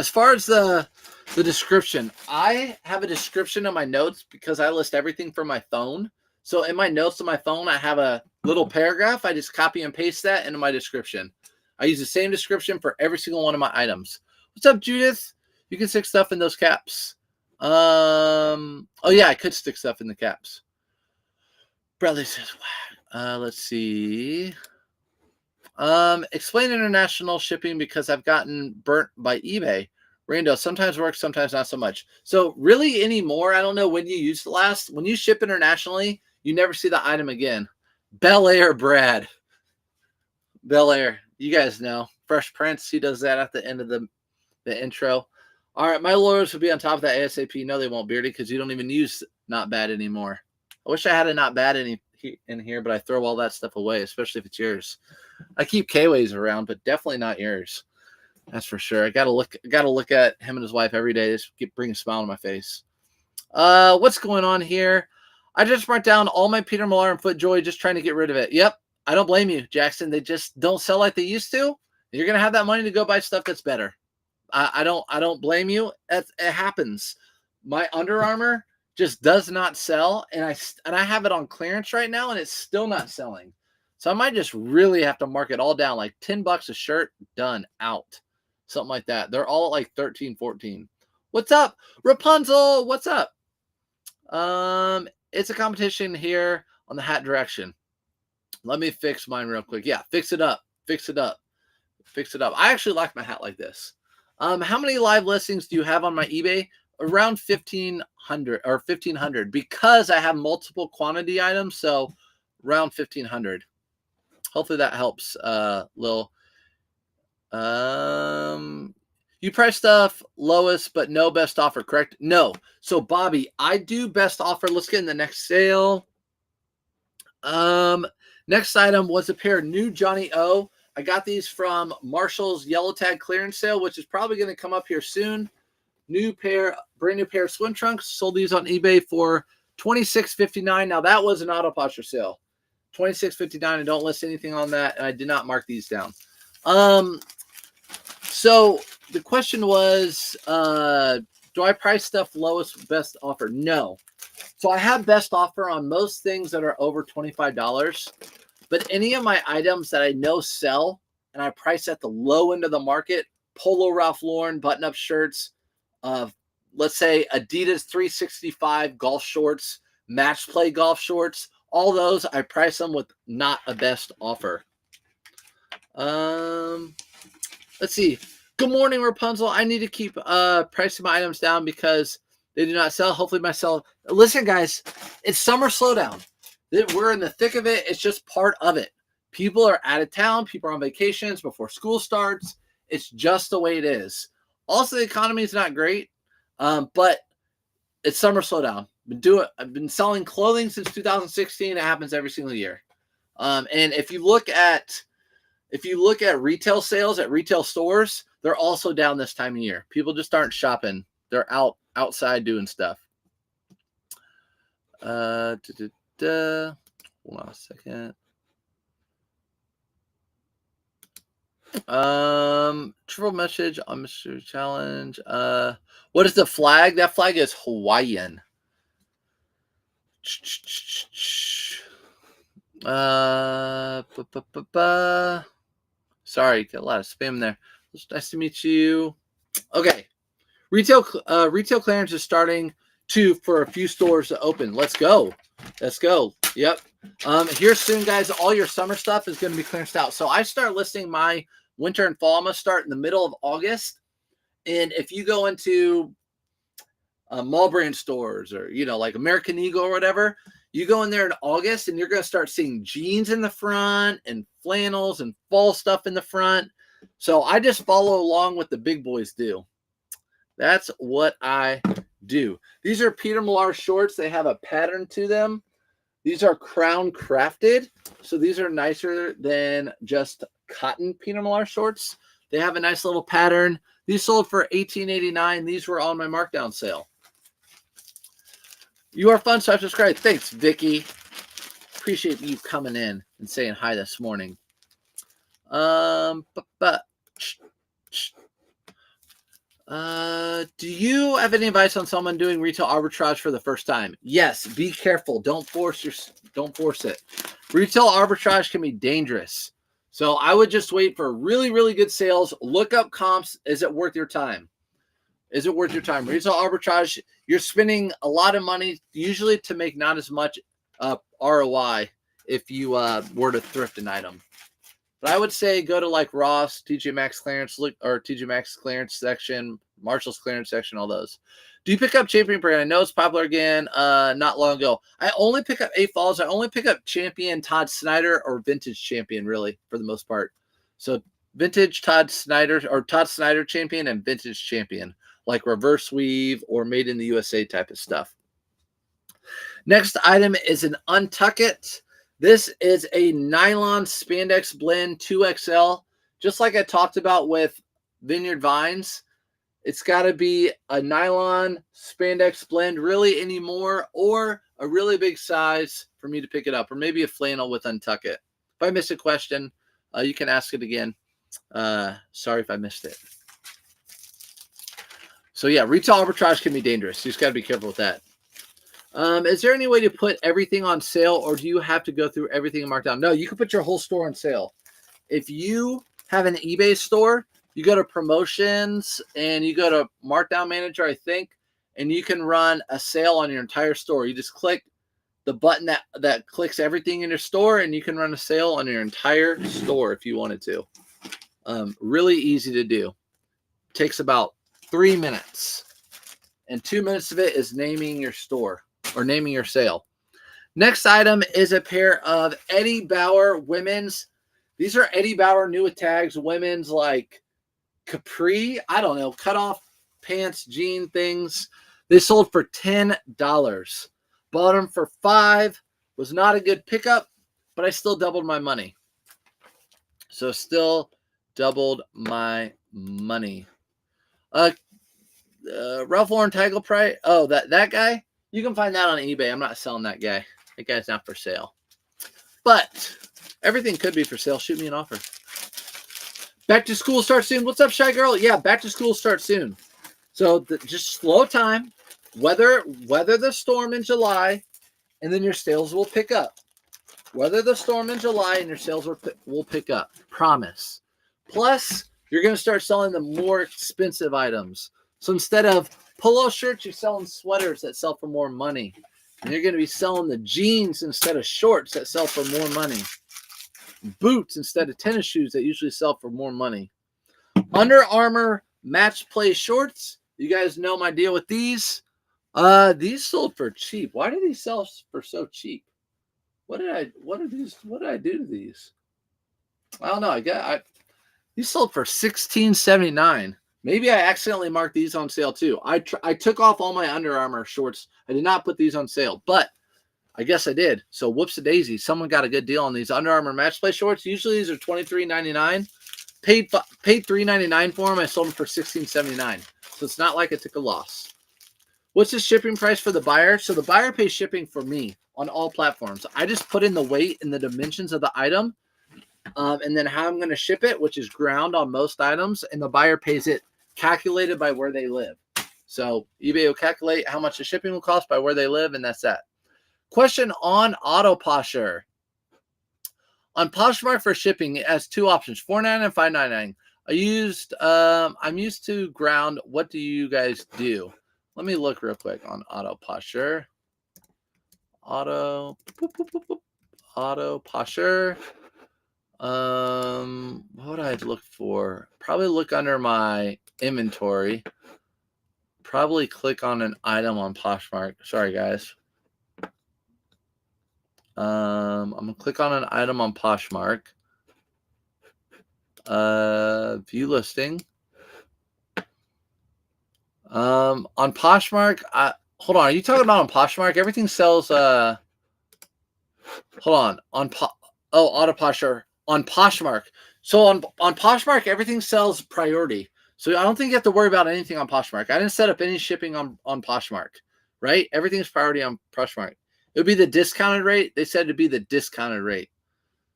far as the description, I have a description in my notes because I list everything from my phone. So in my notes on my phone, I have a little paragraph. I just copy and paste that into my description. I use the same description for every single one of my items. What's up, Judith? You can stick stuff in those caps. Oh yeah, I could stick stuff in the caps. Bradley says, let's see. Explain international shipping because I've gotten burnt by eBay. Rando, sometimes works, sometimes not so much. So really anymore, I don't know when you used it last. When you ship internationally, you never see the item again. Bel Air Brad. Bel Air. You guys know. Fresh Prince, he does that at the end of the intro. All right, my lawyers will be on top of that ASAP. No, they won't, Beardy, because you don't even use not bad anymore. I wish I had a not bad in here, but I throw all that stuff away, especially if it's yours. I keep K-Ways around, but definitely not yours. That's for sure. I gotta look at him and his wife every day. Just bring a smile to my face. What's going on here? I just burnt down all my Peter Millar and FootJoy just trying to get rid of it. Yep, I don't blame you, Jackson. They just don't sell like they used to. You're gonna have that money to go buy stuff that's better. I don't blame you. It happens. My Under Armour just does not sell, and I have it on clearance right now, and it's still not selling. So I might just really have to mark it all down, like $10 a shirt, done, out. Something like that. They're all at like 13, 14. What's up, Rapunzel? What's up? It's a competition here on the hat direction. Let me fix mine real quick. Yeah, fix it up. Fix it up. Fix it up. I actually like my hat like this. How many live listings do you have on my eBay? Around 1,500 or 1,500 because I have multiple quantity items. So around 1,500. Hopefully that helps, Lil. You price stuff lowest, but no best offer, correct? No. So Bobby, I do best offer. Let's get in the next sale. Next item was a pair of new Johnny O. I got these from Marshall's Yellow Tag clearance sale, which is probably going to come up here soon. Brand new pair of swim trunks. Sold these on eBay for $26.59. Now that was an auto posture sale. $26.59. I don't list anything on that, and I did not mark these down. So the question was, do I price stuff lowest best offer? No. So I have best offer on most things that are over $25, but any of my items that I know sell and I price at the low end of the market, Polo Ralph Lauren button-up shirts, let's say Adidas 365 golf shorts, match play golf shorts, all those I price them with not a best offer. Let's see. Good morning, Rapunzel. I need to keep pricing my items down because they do not sell. Hopefully my sell. Listen, guys, it's summer slowdown. We're in the thick of it. It's just part of it. People are out of town. People are on vacations before school starts. It's just the way it is. Also, the economy is not great, but it's summer slowdown. I've been selling clothing since 2016. It happens every single year. And if you look at retail sales at retail stores, they're also down this time of year. People just aren't shopping. They're outside doing stuff. Hold on a second. Triple message on Mr. Challenge. What is the flag? That flag is Hawaiian. Sorry, got a lot of spam there. It's nice to meet you. Okay. Retail clearance is starting for a few stores to open. Let's go. Yep. Here soon, guys, all your summer stuff is going to be clearanced out. So I start listing my winter and fall. I'm going to start in the middle of August. And if you go into mall brand stores or, like American Eagle or whatever, you go in there in August and you're going to start seeing jeans in the front and flannels and fall stuff in the front. So I just follow along what the big boys do. That's what I do. These are Peter Millar shorts. They have a pattern to them. These are crown crafted. So these are nicer than just cotton Peter Millar shorts. They have a nice little pattern. These sold for $18.89. These were on my markdown sale. You are fun, so subscribe. Thanks, Vicky. Appreciate you coming in and saying hi this morning. Do you have any advice on someone doing retail arbitrage for the first time? Yes, be careful. Don't force it. Retail arbitrage can be dangerous. So I would just wait for really, really good sales. Look up comps. Is it worth your time? Retail arbitrage, you're spending a lot of money, usually to make not as much ROI if you were to thrift an item. But I would say go to like Ross, TJ Maxx clearance, or TJ Maxx clearance section, Marshall's clearance section, all those. Do you pick up Champion brand? I know it's popular again. Not long ago. I only pick up A-Falls. I only pick up Champion, Todd Snyder, or Vintage Champion, really, for the most part. So Vintage Todd Snyder, or Todd Snyder Champion, and Vintage Champion, like reverse weave or made in the USA type of stuff. Next item is an Untuckit. This is a nylon spandex blend 2XL. Just like I talked about with Vineyard Vines, it's got to be a nylon spandex blend, really anymore, or a really big size for me to pick it up, or maybe a flannel with Untuckit. If I missed a question, you can ask it again. Sorry if I missed it. So yeah, retail arbitrage can be dangerous. You just got to be careful with that. Is there any way to put everything on sale, or do you have to go through everything and mark down? No, you can put your whole store on sale. If you have an eBay store, you go to promotions and you go to markdown manager, I think, and you can run a sale on your entire store. You just click the button that clicks everything in your store, and you can run a sale on your entire store if you wanted to. Really easy to do. Takes about 3 minutes. And 2 minutes of it is naming your store or naming your sale. Next item is a pair of Eddie Bauer women's. These are Eddie Bauer new tags, women's like capri, I don't know, cut off pants, jean things. They sold for $10. Bought them for $5. Was not a good pickup, but I still doubled my money. So still doubled my money. Ralph Lauren Tigle Price. Oh, that guy. You can find that on eBay. I'm not selling that guy. That guy's not for sale. But everything could be for sale. Shoot me an offer. Back to school starts soon. What's up, Shy Girl? Yeah, back to school starts soon. So just slow time. Weather the storm in July, and then your sales will pick up. Weather the storm in July, and your sales will pick up. Promise. Plus, you're going to start selling the more expensive items. So instead of polo shirts, you're selling sweaters that sell for more money. And you're going to be selling the jeans instead of shorts that sell for more money. Boots instead of tennis shoes that usually sell for more money. Under Armour match play shorts. You guys know my deal with these. These sold for cheap. Why do these sell for so cheap? What did I do to these? I don't know. These sold for $16.79. Maybe I accidentally marked these on sale too. I took off all my Under Armour shorts. I did not put these on sale, but I guess I did. So whoops a daisy. Someone got a good deal on these Under Armour match play shorts. Usually these are $23.99. Paid $3.99 for them. I sold them for $16.79. So it's not like I took a loss. What's the shipping price for the buyer? So the buyer pays shipping for me on all platforms. I just put in the weight and the dimensions of the item, and then how I'm going to ship it, which is ground on most items, and the buyer pays it calculated by where they live. So eBay will calculate how much the shipping will cost by where they live, and that's that. Question on Autoposher. On Poshmark for shipping, it has two options, $4.99 and $5.99. I'm used to ground. What do you guys do? Let me look real quick on Autoposher. Autoposher. What would I look for? Probably look under my inventory. Probably click on an item on Poshmark. Sorry, guys. I'm gonna click on an item on Poshmark. View listing. On Poshmark, hold on. Are you talking about on Poshmark? Everything sells. Hold on. Autoposher on Poshmark. So on Poshmark, everything sells priority. So I don't think you have to worry about anything on Poshmark. I didn't set up any shipping on Poshmark, right? Everything's priority on Poshmark. It would be the discounted rate. They said it'd be the discounted rate.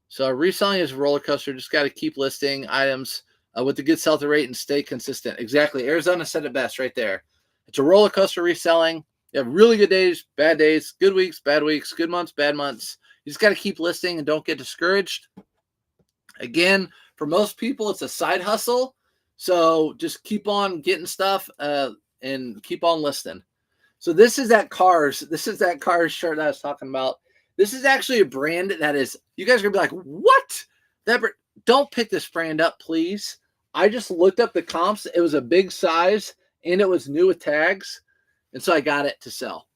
So reselling is a roller coaster. Just got to keep listing items with a good sell-through rate and stay consistent. Exactly. Arizona said it best right there. It's a roller coaster reselling. You have really good days, bad days, good weeks, bad weeks, good months, bad months. You just got to keep listing and don't get discouraged. Again, for most people, it's a side hustle. So just keep on getting stuff and keep on listing. So this is that Cars. This is that Cars shirt that I was talking about. This is actually a brand that is, you guys are going to be like, what? Don't pick this brand up, please. I just looked up the comps. It was a big size, and it was new with tags. And so I got it to sell.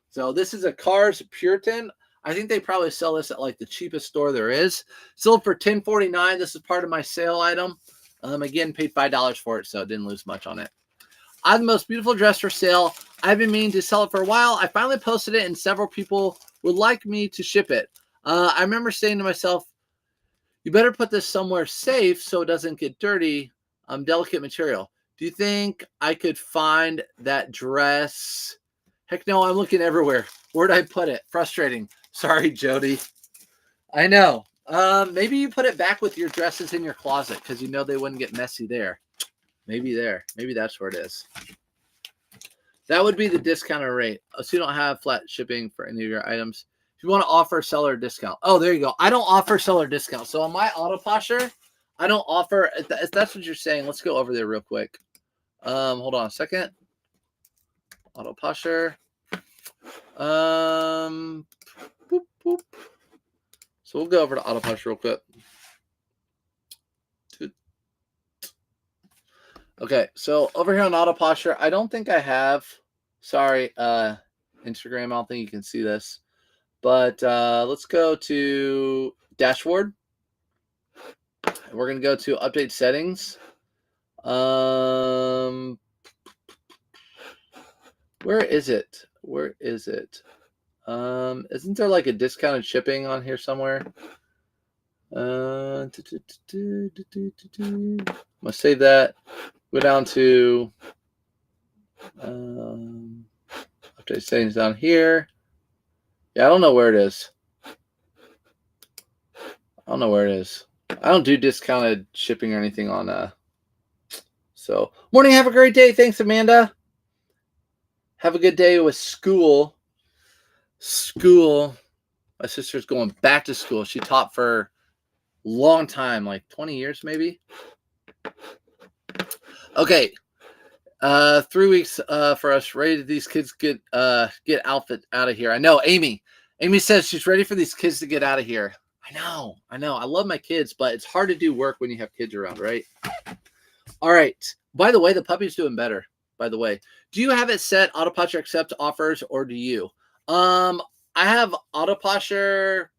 So this is a Cars Puritan. I think they probably sell this at like the cheapest store there is. Sold for $10.49. This is part of my sale item. Again, paid $5 for it, so I didn't lose much on it. I have the most beautiful dress for sale. I've been meaning to sell it for a while. I finally posted it, and several people would like me to ship it. I remember saying to myself, you better put this somewhere safe so it doesn't get dirty. Delicate material. Do you think I could find that dress? Heck no, I'm looking everywhere. Where'd I put it? Frustrating. Sorry, Jody. I know. Maybe you put it back with your dresses in your closet because you know they wouldn't get messy there. Maybe there. Maybe that's where it is. That would be the discounted rate. So you don't have flat shipping for any of your items. If you want to offer seller discount. Oh, there you go. I don't offer seller discount. So on my Autoposher, I don't offer. If that's what you're saying, let's go over there real quick. Hold on a second. Autoposher. Boop, boop. So we'll go over to Autoposher real quick. Okay, so over here on auto posture, I don't think I have. Sorry, Instagram. I don't think you can see this, but let's go to dashboard. We're gonna go to update settings. Where is it? Where is it? Isn't there like a discounted shipping on here somewhere? I'm gonna save that. Go down to update settings down here. Yeah, I don't know where it is. I don't know where it is. I don't do discounted shipping or anything on so morning, have a great day. Thanks, Amanda. Have a good day with school. School. My sister's going back to school. She taught for a long time, like 20 years maybe. Okay. 3 weeks for us. Ready to these kids get outfit out of here. I know, Amy. Amy says she's ready for these kids to get out of here. I know. I love my kids, but it's hard to do work when you have kids around, right? All right. By the way, the puppy's doing better. By the way, do you have it set auto posture accept offers, or do you? I have auto posture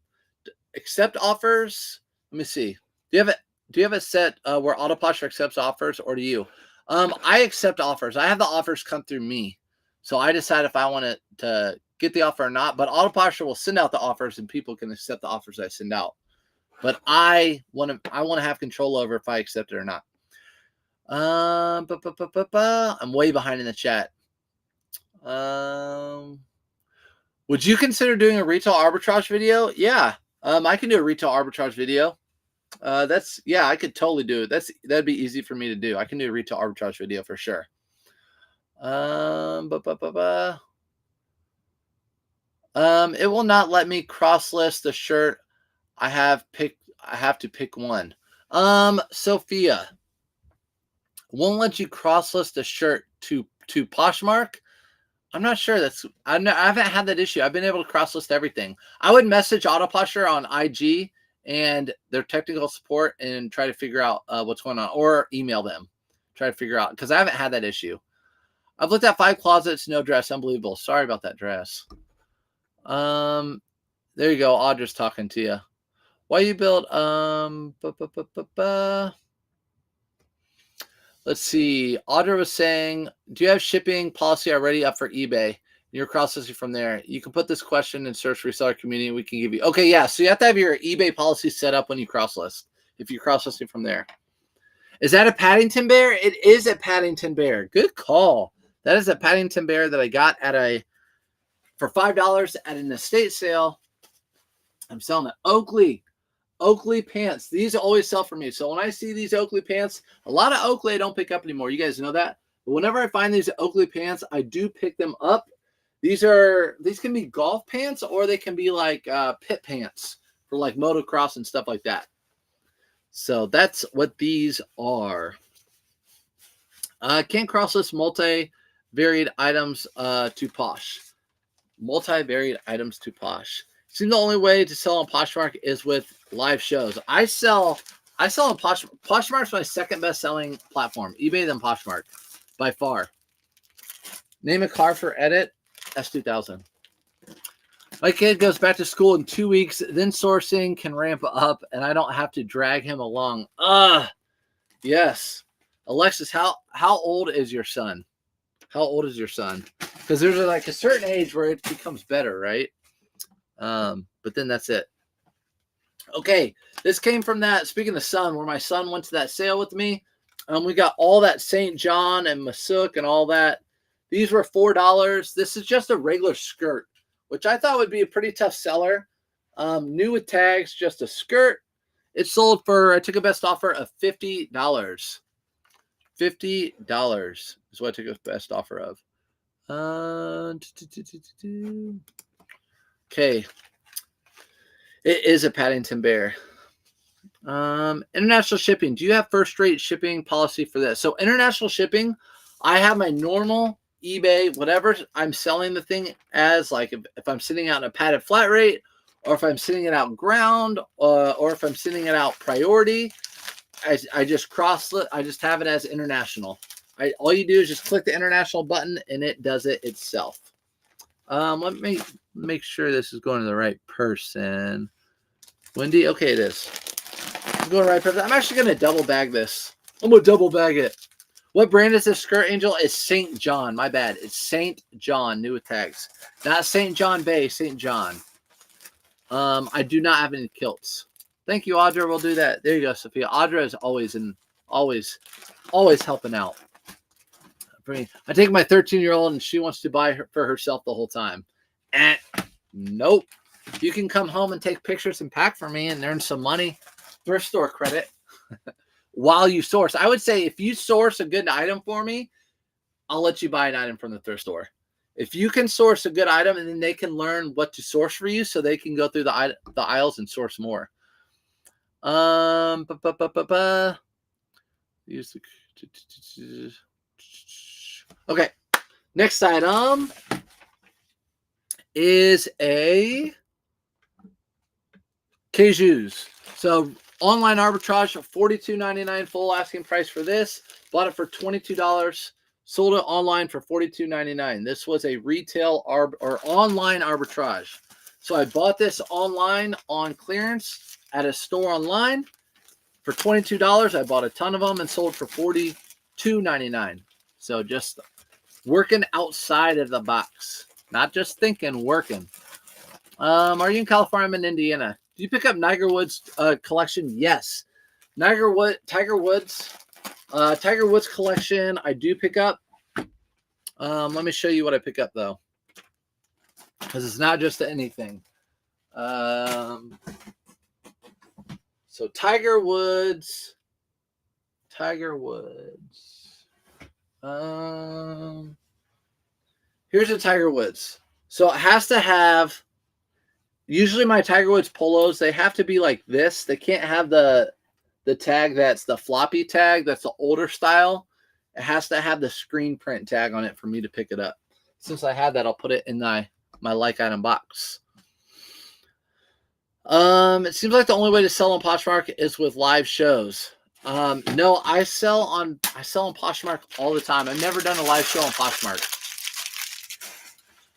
accept offers. Let me see. Do you have it set where auto posture accepts offers, or do you? I accept offers. I have the offers come through me, so I decide if I want to get the offer or not. But auto posture will send out the offers, and people can accept the offers I send out. But I want to have control over if I accept it or not. I'm way behind in the chat. Would you consider doing a retail arbitrage video? Yeah. I can do a retail arbitrage video. I could totally do it. That'd be easy for me to do. I can do a retail arbitrage video for sure. It will not let me cross list the shirt. I have to pick one. Sophia, won't let you cross list a shirt to Poshmark. I'm not sure. I haven't had that issue. I've been able to cross list everything. I would message Auto Posture on IG and their technical support and try to figure out what's going on, or email them, try to figure out, because I haven't had that issue. I've looked at 5 closets, no dress. Unbelievable. Sorry about that dress. There you go. Audra's talking to you. Why you build Let's see. Audra was saying, do you have shipping policy already up for eBay? You're cross-listing from there. You can put this question in search reseller community. We can give you. Okay, yeah. So you have to have your eBay policy set up when you cross-list, if you're cross-listing from there. Is that a Paddington Bear? It is a Paddington Bear. Good call. That is a Paddington Bear that I got for $5 at an estate sale. I'm selling it. Oakley pants. These always sell for me. So when I see these Oakley pants, a lot of Oakley I don't pick up anymore. You guys know that. But whenever I find these Oakley pants, I do pick them up. These can be golf pants, or they can be like pit pants for like motocross and stuff like that. So that's what these are. Can't cross list multi-varied items to Posh. Multi-varied items to Posh. Seems the only way to sell on Poshmark is with live shows. I sell on Poshmark. Poshmark's my second best-selling platform. eBay then Poshmark, by far. Name a car for edit. S2000. My kid goes back to school in 2 weeks. Then sourcing can ramp up, and I don't have to drag him along. Yes. Alexis, how old is your son? How old is your son? Because there's like a certain age where it becomes better, right? But then that's it. Okay, this came from that, speaking of son, where my son went to that sale with me. We got all that St. John and Masuk and all that. These were $4. This is just a regular skirt, which I thought would be a pretty tough seller. New with tags, just a skirt. It sold for, I took a best offer of $50. $50 is what I took a best offer of. Okay. It is a Paddington Bear. International shipping. Do you have first rate shipping policy for this? So international shipping, I have my normal eBay, whatever I'm selling the thing as, like if I'm sending out in a padded flat rate, or if I'm sending it out ground, or if I'm sending it out priority, I just I just have it as international. All you do is just click the international button and it does it itself. Let me make sure this is going to the right person. Wendy, okay, it is. It's going to the right person. I'm actually going to double bag this. I'm going to double bag it. What brand is this skirt, Angel? It's St. John. My bad. It's St. John, new with tags. Not St. John Bay, St. John. I do not have any kilts. Thank you, Audra. We'll do that. There you go, Sophia. Audra is always helping out. I take my 13-year-old and she wants to buy for herself the whole time. Nope. You can come home and take pictures and pack for me and earn some money. Thrift store credit while you source. I would say if you source a good item for me, I'll let you buy an item from the thrift store. If you can source a good item, and then they can learn what to source for you so they can go through the aisles and source more. Okay. Next item is a Cajus. So online arbitrage of $42.99 full asking price for this. Bought it for $22. Sold it online for $42.99. This was a retail or online arbitrage. So I bought this online on clearance at a store online for $22. I bought a ton of them and sold for $42.99. So just working outside of the box, not just thinking, working. Are you in California? I'm in Indiana. Do you pick up Tiger Woods collection? Yes. Tiger Woods collection, I do pick up. Let me show you what I pick up, though, because it's not just anything. So Tiger Woods. Here's a Tiger Woods. So it has to have, usually my Tiger Woods polos, they have to be like this. They can't have the tag that's the floppy tag. That's the older style. It has to have the screen print tag on it for me to pick it up. Since I have that, I'll put it in my like item box. It seems like the only way to sell on Poshmark is with live shows. No, I sell on Poshmark all the time. I've never done a live show on Poshmark.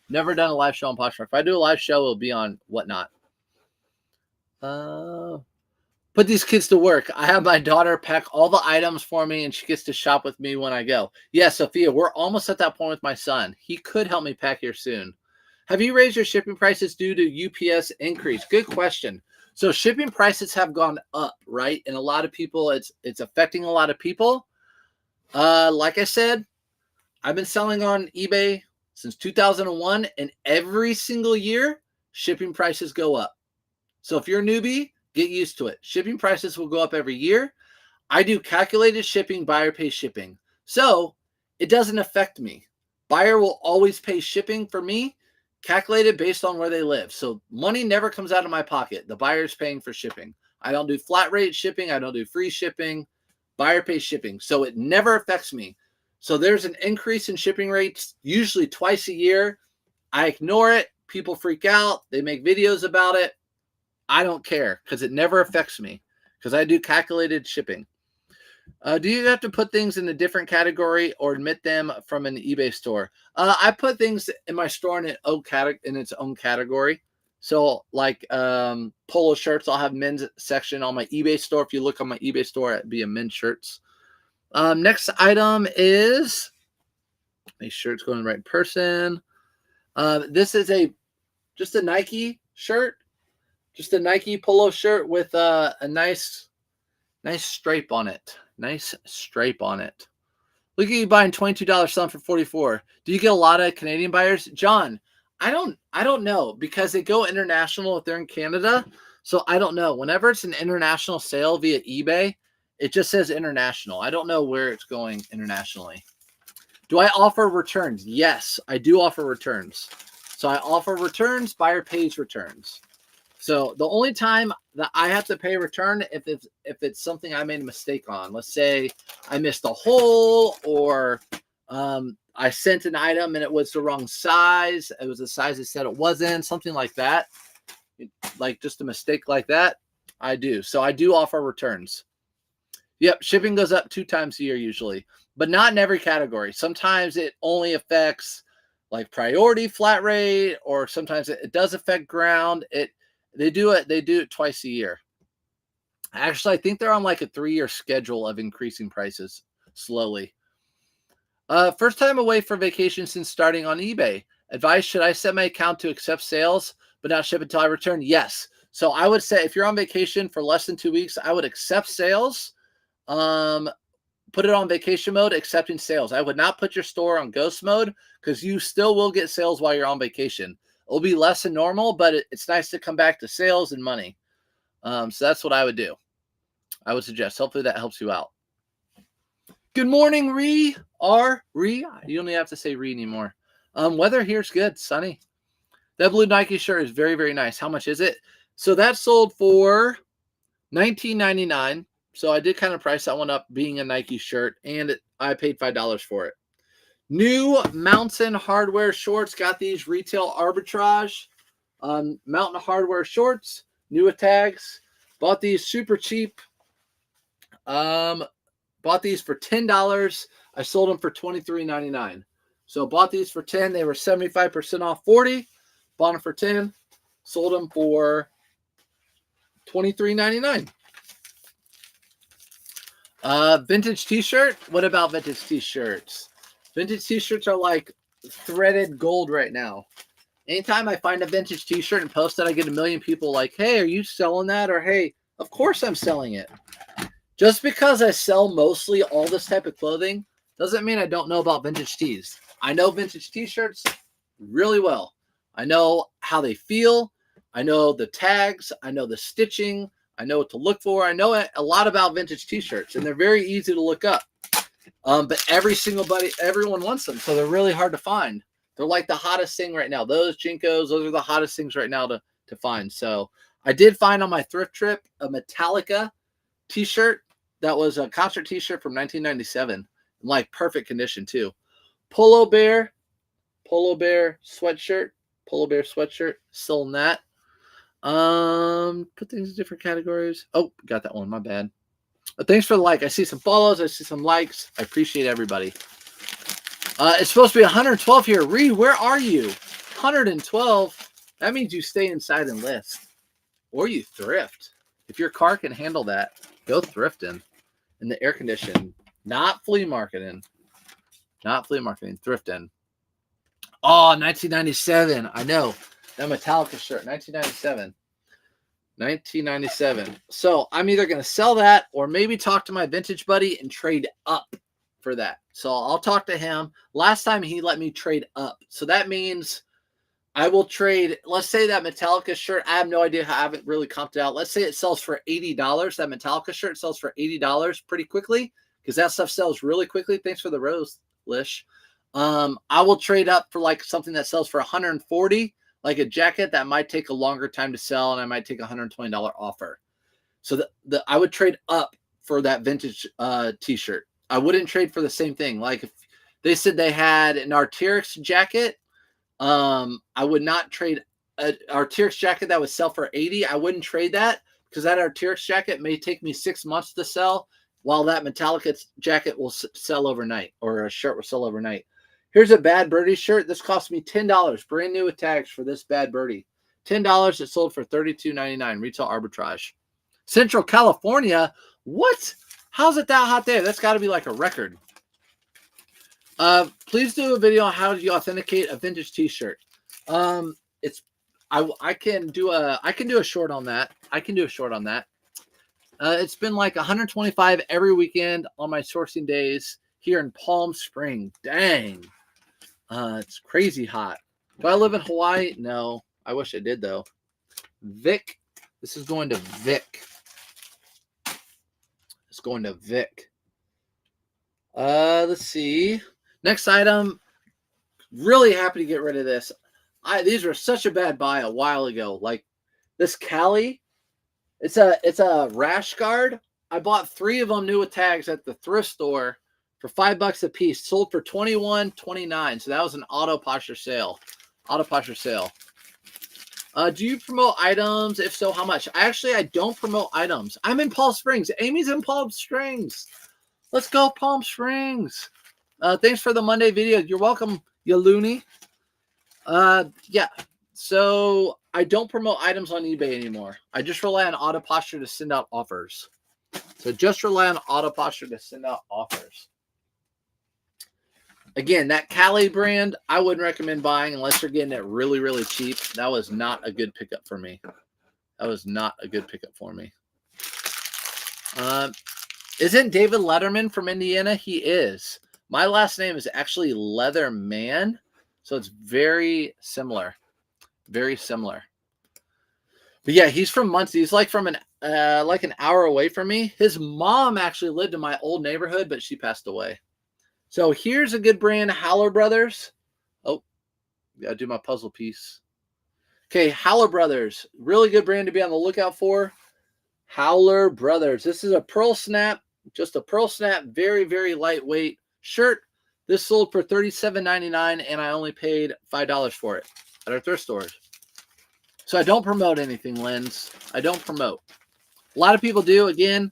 Never done a live show on Poshmark. If I do a live show, it'll be on Whatnot. Put these kids to work. I have my daughter pack all the items for me, and she gets to shop with me when I go. Yeah, Sophia, we're almost at that point with my son. He could help me pack here soon. Have you raised your shipping prices due to UPS increase? Good question. So shipping prices have gone up, right? And a lot of people, it's affecting a lot of people. Like I said, I've been selling on eBay since 2001, and every single year, shipping prices go up. So if you're a newbie, get used to it. Shipping prices will go up every year. I do calculated shipping, buyer pays shipping. So it doesn't affect me. Buyer will always pay shipping for me, calculated based on where they live. So money never comes out of my pocket. The buyer's paying for shipping. I don't do flat rate shipping. I don't do free shipping. Buyer pays shipping. So it never affects me. So there's an increase in shipping rates usually twice a year. I ignore it. People freak out. They make videos about it. I don't care because it never affects me because I do calculated shipping. Do you have to put things in a different category or admit them from an eBay store? I put things in my store in its own category. So like polo shirts, I'll have men's section on my eBay store. If you look on my eBay store, it'd be a men's shirts. Next item is, make sure it's going to the right person. This is just a Nike shirt. Just a Nike polo shirt with a nice stripe on it. Nice stripe on it. Look at you buying $22, selling for $44. Do you get a lot of Canadian buyers? John, I don't know because they go international if they're in Canada. So I don't know. Whenever it's an international sale via eBay, it just says international. I don't know where it's going internationally. Do I offer returns? Yes, I do offer returns. So I offer returns, buyer pays returns. So the only time that I have to pay a return if it's something I made a mistake on. Let's say I missed a hole or I sent an item and it was the wrong size. It was the size it said it wasn't, something like that. Like just a mistake like that, I do. So I do offer returns. Yep, shipping goes up 2 times a year usually. but not in every category. Sometimes it only affects like priority flat rate, or sometimes it does affect ground. They do it twice a year. Actually, I think they're on like a 3-year schedule of increasing prices slowly. First time away for vacation since starting on eBay. Advice, should I set my account to accept sales but not ship until I return? Yes. So I would say if you're on vacation for less than 2 weeks, I would accept sales. Put it on vacation mode, accepting sales. I would not put your store on ghost mode because you still will get sales while you're on vacation. It'll be less than normal, but it's nice to come back to sales and money. So that's what I would do. I would suggest. Hopefully that helps you out. Good morning, Ree. Ree. You don't even have to say Ree anymore. Weather here's good, sunny. That blue Nike shirt is very, very nice. How much is it? So that sold for $19.99. So I did kind of price that one up being a Nike shirt, and I paid $5 for it. New Mountain Hardwear shorts. Got these retail arbitrage. Mountain Hardwear shorts. New with tags. Bought these super cheap. Bought these for $10. I sold them for $23.99. So bought these for $10. They were 75% off $40. Bought them for $10. Sold them for $23.99. Vintage t-shirt. What about vintage t-shirts? Vintage t-shirts are like threaded gold right now. Anytime I find a vintage t-shirt and post it, I get a million people like, hey, are you selling that? Or, hey, of course I'm selling it. Just because I sell mostly all this type of clothing doesn't mean I don't know about vintage tees. I know vintage t-shirts really well. I know how they feel. I know the tags. I know the stitching. I know what to look for. I know a lot about vintage t-shirts, and they're very easy to look up. But everyone wants them, so they're really hard to find. They're like the hottest thing right now. Those Jinkos, those are the hottest things right now to find. So I did find on my thrift trip a Metallica t-shirt that was a concert t-shirt from 1997, in like perfect condition too. Polo Bear sweatshirt, still in that. Put things in different categories. Oh, got that one. My bad. But thanks for the like. I see some follows. I see some likes. I appreciate everybody. It's supposed to be 112 here. Reed, where are you? 112. That means you stay inside and list, or you thrift. If your car can handle that, go thrifting in the air condition, not flea marketing, thrifting. Oh, 1997. I know that Metallica shirt, 1997. So I'm either going to sell that or maybe talk to my vintage buddy and trade up for that. So I'll talk to him. Last time he let me trade up. So that means I will trade, let's say that Metallica shirt, I have no idea how I haven't really comped it out. Let's say it sells for $80. That Metallica shirt sells for $80 pretty quickly because that stuff sells really quickly. Thanks for the rose, Lish. I will trade up for like something that sells for $140, like a jacket that might take a longer time to sell, and I might take a $120 offer. So I would trade up for that vintage t-shirt. I wouldn't trade for the same thing. Like if they said they had an Arc'teryx jacket, I would not trade an Arc'teryx jacket that would sell for $80. I wouldn't trade that because that Arc'teryx jacket may take me 6 months to sell, while that Metallica jacket will sell overnight, or a shirt will sell overnight. Here's a Bad Birdie shirt. This cost me $10, brand new with tags for this Bad Birdie. $10. It sold for $32.99. Retail arbitrage. Central California. What? How's it that hot there? That's got to be like a record. Please do a video on how do you authenticate a vintage t-shirt. I can do a short on that. It's been like 125 every weekend on my sourcing days here in Palm Springs. Dang. It's crazy hot. Do I live in Hawaii? No. I wish I did though. Vic. This is going to Vic. It's going to Vic. Let's see. Next item. Really happy to get rid of this. These were such a bad buy a while ago. Like this Cali. It's a rash guard. I bought 3 of them new with tags at the thrift store for $5 a piece. Sold for $21.29. So that was an auto posture sale. Do you promote items? If so, how much? I don't promote items. I'm in Palm Springs. Amy's in Palm Springs. Let's go, Palm Springs. Thanks for the Monday video. You're welcome, you loony. Yeah. So I don't promote items on eBay anymore. I just rely on auto posture to send out offers. So just rely on auto posture to send out offers. Again, that Cali brand, I wouldn't recommend buying unless you're getting it really, really cheap. That was not a good pickup for me. That was not a good pickup for me. Isn't David Letterman from Indiana? He is. My last name is actually Leatherman, so it's very similar. Very similar. But yeah, he's from Muncie. He's like from an hour away from me. His mom actually lived in my old neighborhood, but she passed away. So here's a good brand, Howler Brothers. Oh, gotta do my puzzle piece. Okay, Howler Brothers. Really good brand to be on the lookout for. Howler Brothers. This is a pearl snap. Just a pearl snap. Very, very lightweight shirt. This sold for $37.99, and I only paid $5 for it at our thrift stores. So I don't promote anything, Lens. I don't promote. A lot of people do. Again,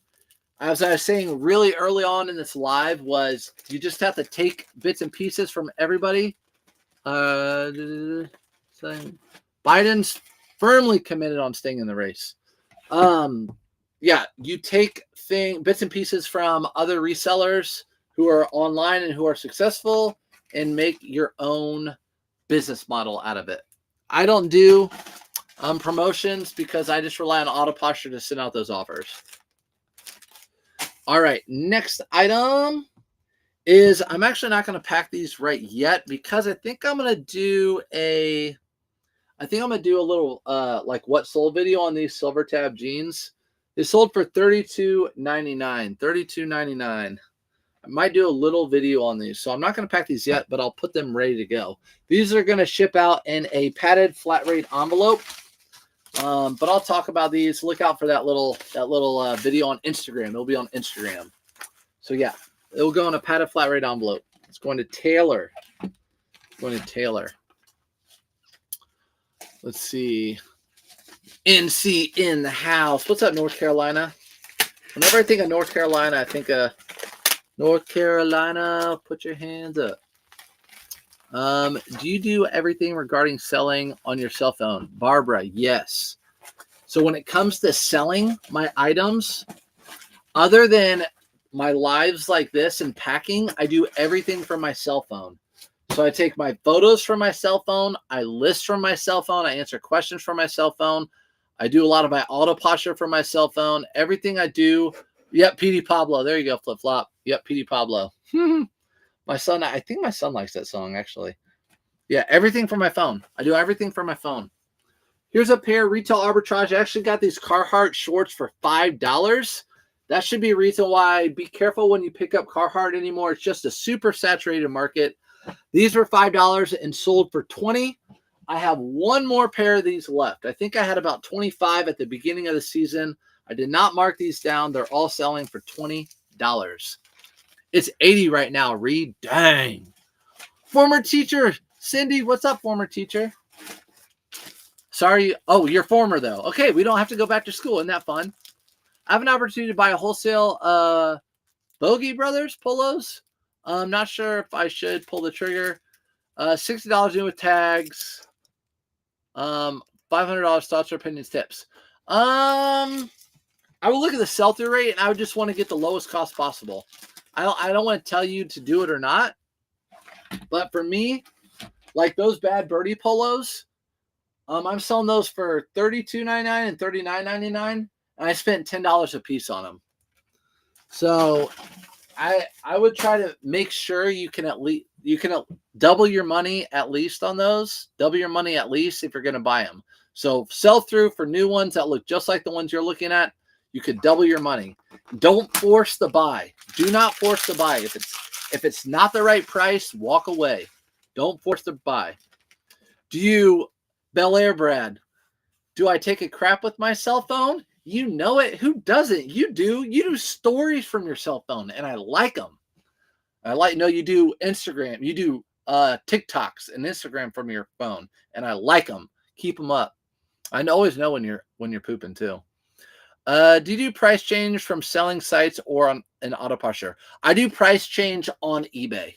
as I was saying really early on in this live, was you just have to take bits and pieces from everybody. Biden's firmly committed on staying in the race. Yeah, you take bits and pieces from other resellers who are online and who are successful and make your own business model out of it. I don't do promotions because I just rely on auto posture to send out those offers. All right, next item is I'm actually not going to pack these right yet because I think I'm going to do a little like what sold video on these silver tab jeans. They sold for $32.99. $32.99. I might do a little video on these. So I'm not going to pack these yet, but I'll put them ready to go. These are going to ship out in a padded flat rate envelope. But I'll talk about these. Look out for that little video on Instagram. It'll be on Instagram. So yeah, it'll go in a padded flat rate envelope. It's going to Taylor. Let's see. NC in the house. What's up, North Carolina? Whenever I think of North Carolina, I think of North Carolina. Put your hands up. Do you do everything regarding selling on your cell phone? Barbara, yes. So when it comes to selling my items, other than my lives like this and packing, I do everything from my cell phone. So I take my photos from my cell phone. I list from my cell phone. I answer questions from my cell phone. I do a lot of my auto posture from my cell phone. Everything I do. Yep, PD Pablo. There you go, Flip Flop. Yep, PD Pablo. My son, I think my son likes that song, actually. Yeah, everything from my phone. I do everything from my phone. Here's a pair, retail arbitrage. I actually got these Carhartt shorts for $5. That should be a reason why. Be careful when you pick up Carhartt anymore. It's just a super saturated market. These were $5 and sold for $20. I have one more pair of these left. I think I had about 25 at the beginning of the season. I did not mark these down. They're all selling for $20. It's $80 right now, Reed. Dang. Former teacher, Cindy. What's up, former teacher? Sorry. Oh, you're former, though. Okay, we don't have to go back to school. Isn't that fun? I have an opportunity to buy a wholesale Bogey Brothers polos. I'm not sure if I should pull the trigger. $60 in with tags. $500 thoughts or opinions tips. I would look at the sell-through rate, and I would just want to get the lowest cost possible. I don't want to tell you to do it or not, but for me, like those Bad Birdie polos, I'm selling those for $32.99 and $39.99, and I spent $10 a piece on them. So I would try to make sure you can double your money at least on those. Double your money at least if you're going to buy them. So sell through for new ones that look just like the ones you're looking at. You could double your money. Don't force the buy. Do not force the buy. If it's not the right price, walk away. Don't force the buy. Do you, Bel Air Brad, do I take a crap with my cell phone? You know it. Who doesn't? You do. You do stories from your cell phone, and I like them. You do Instagram. You do TikToks and Instagram from your phone, and I like them. Keep them up. I always know when you're pooping too. Do you do price change from selling sites or on an auto pusher? I do price change on eBay.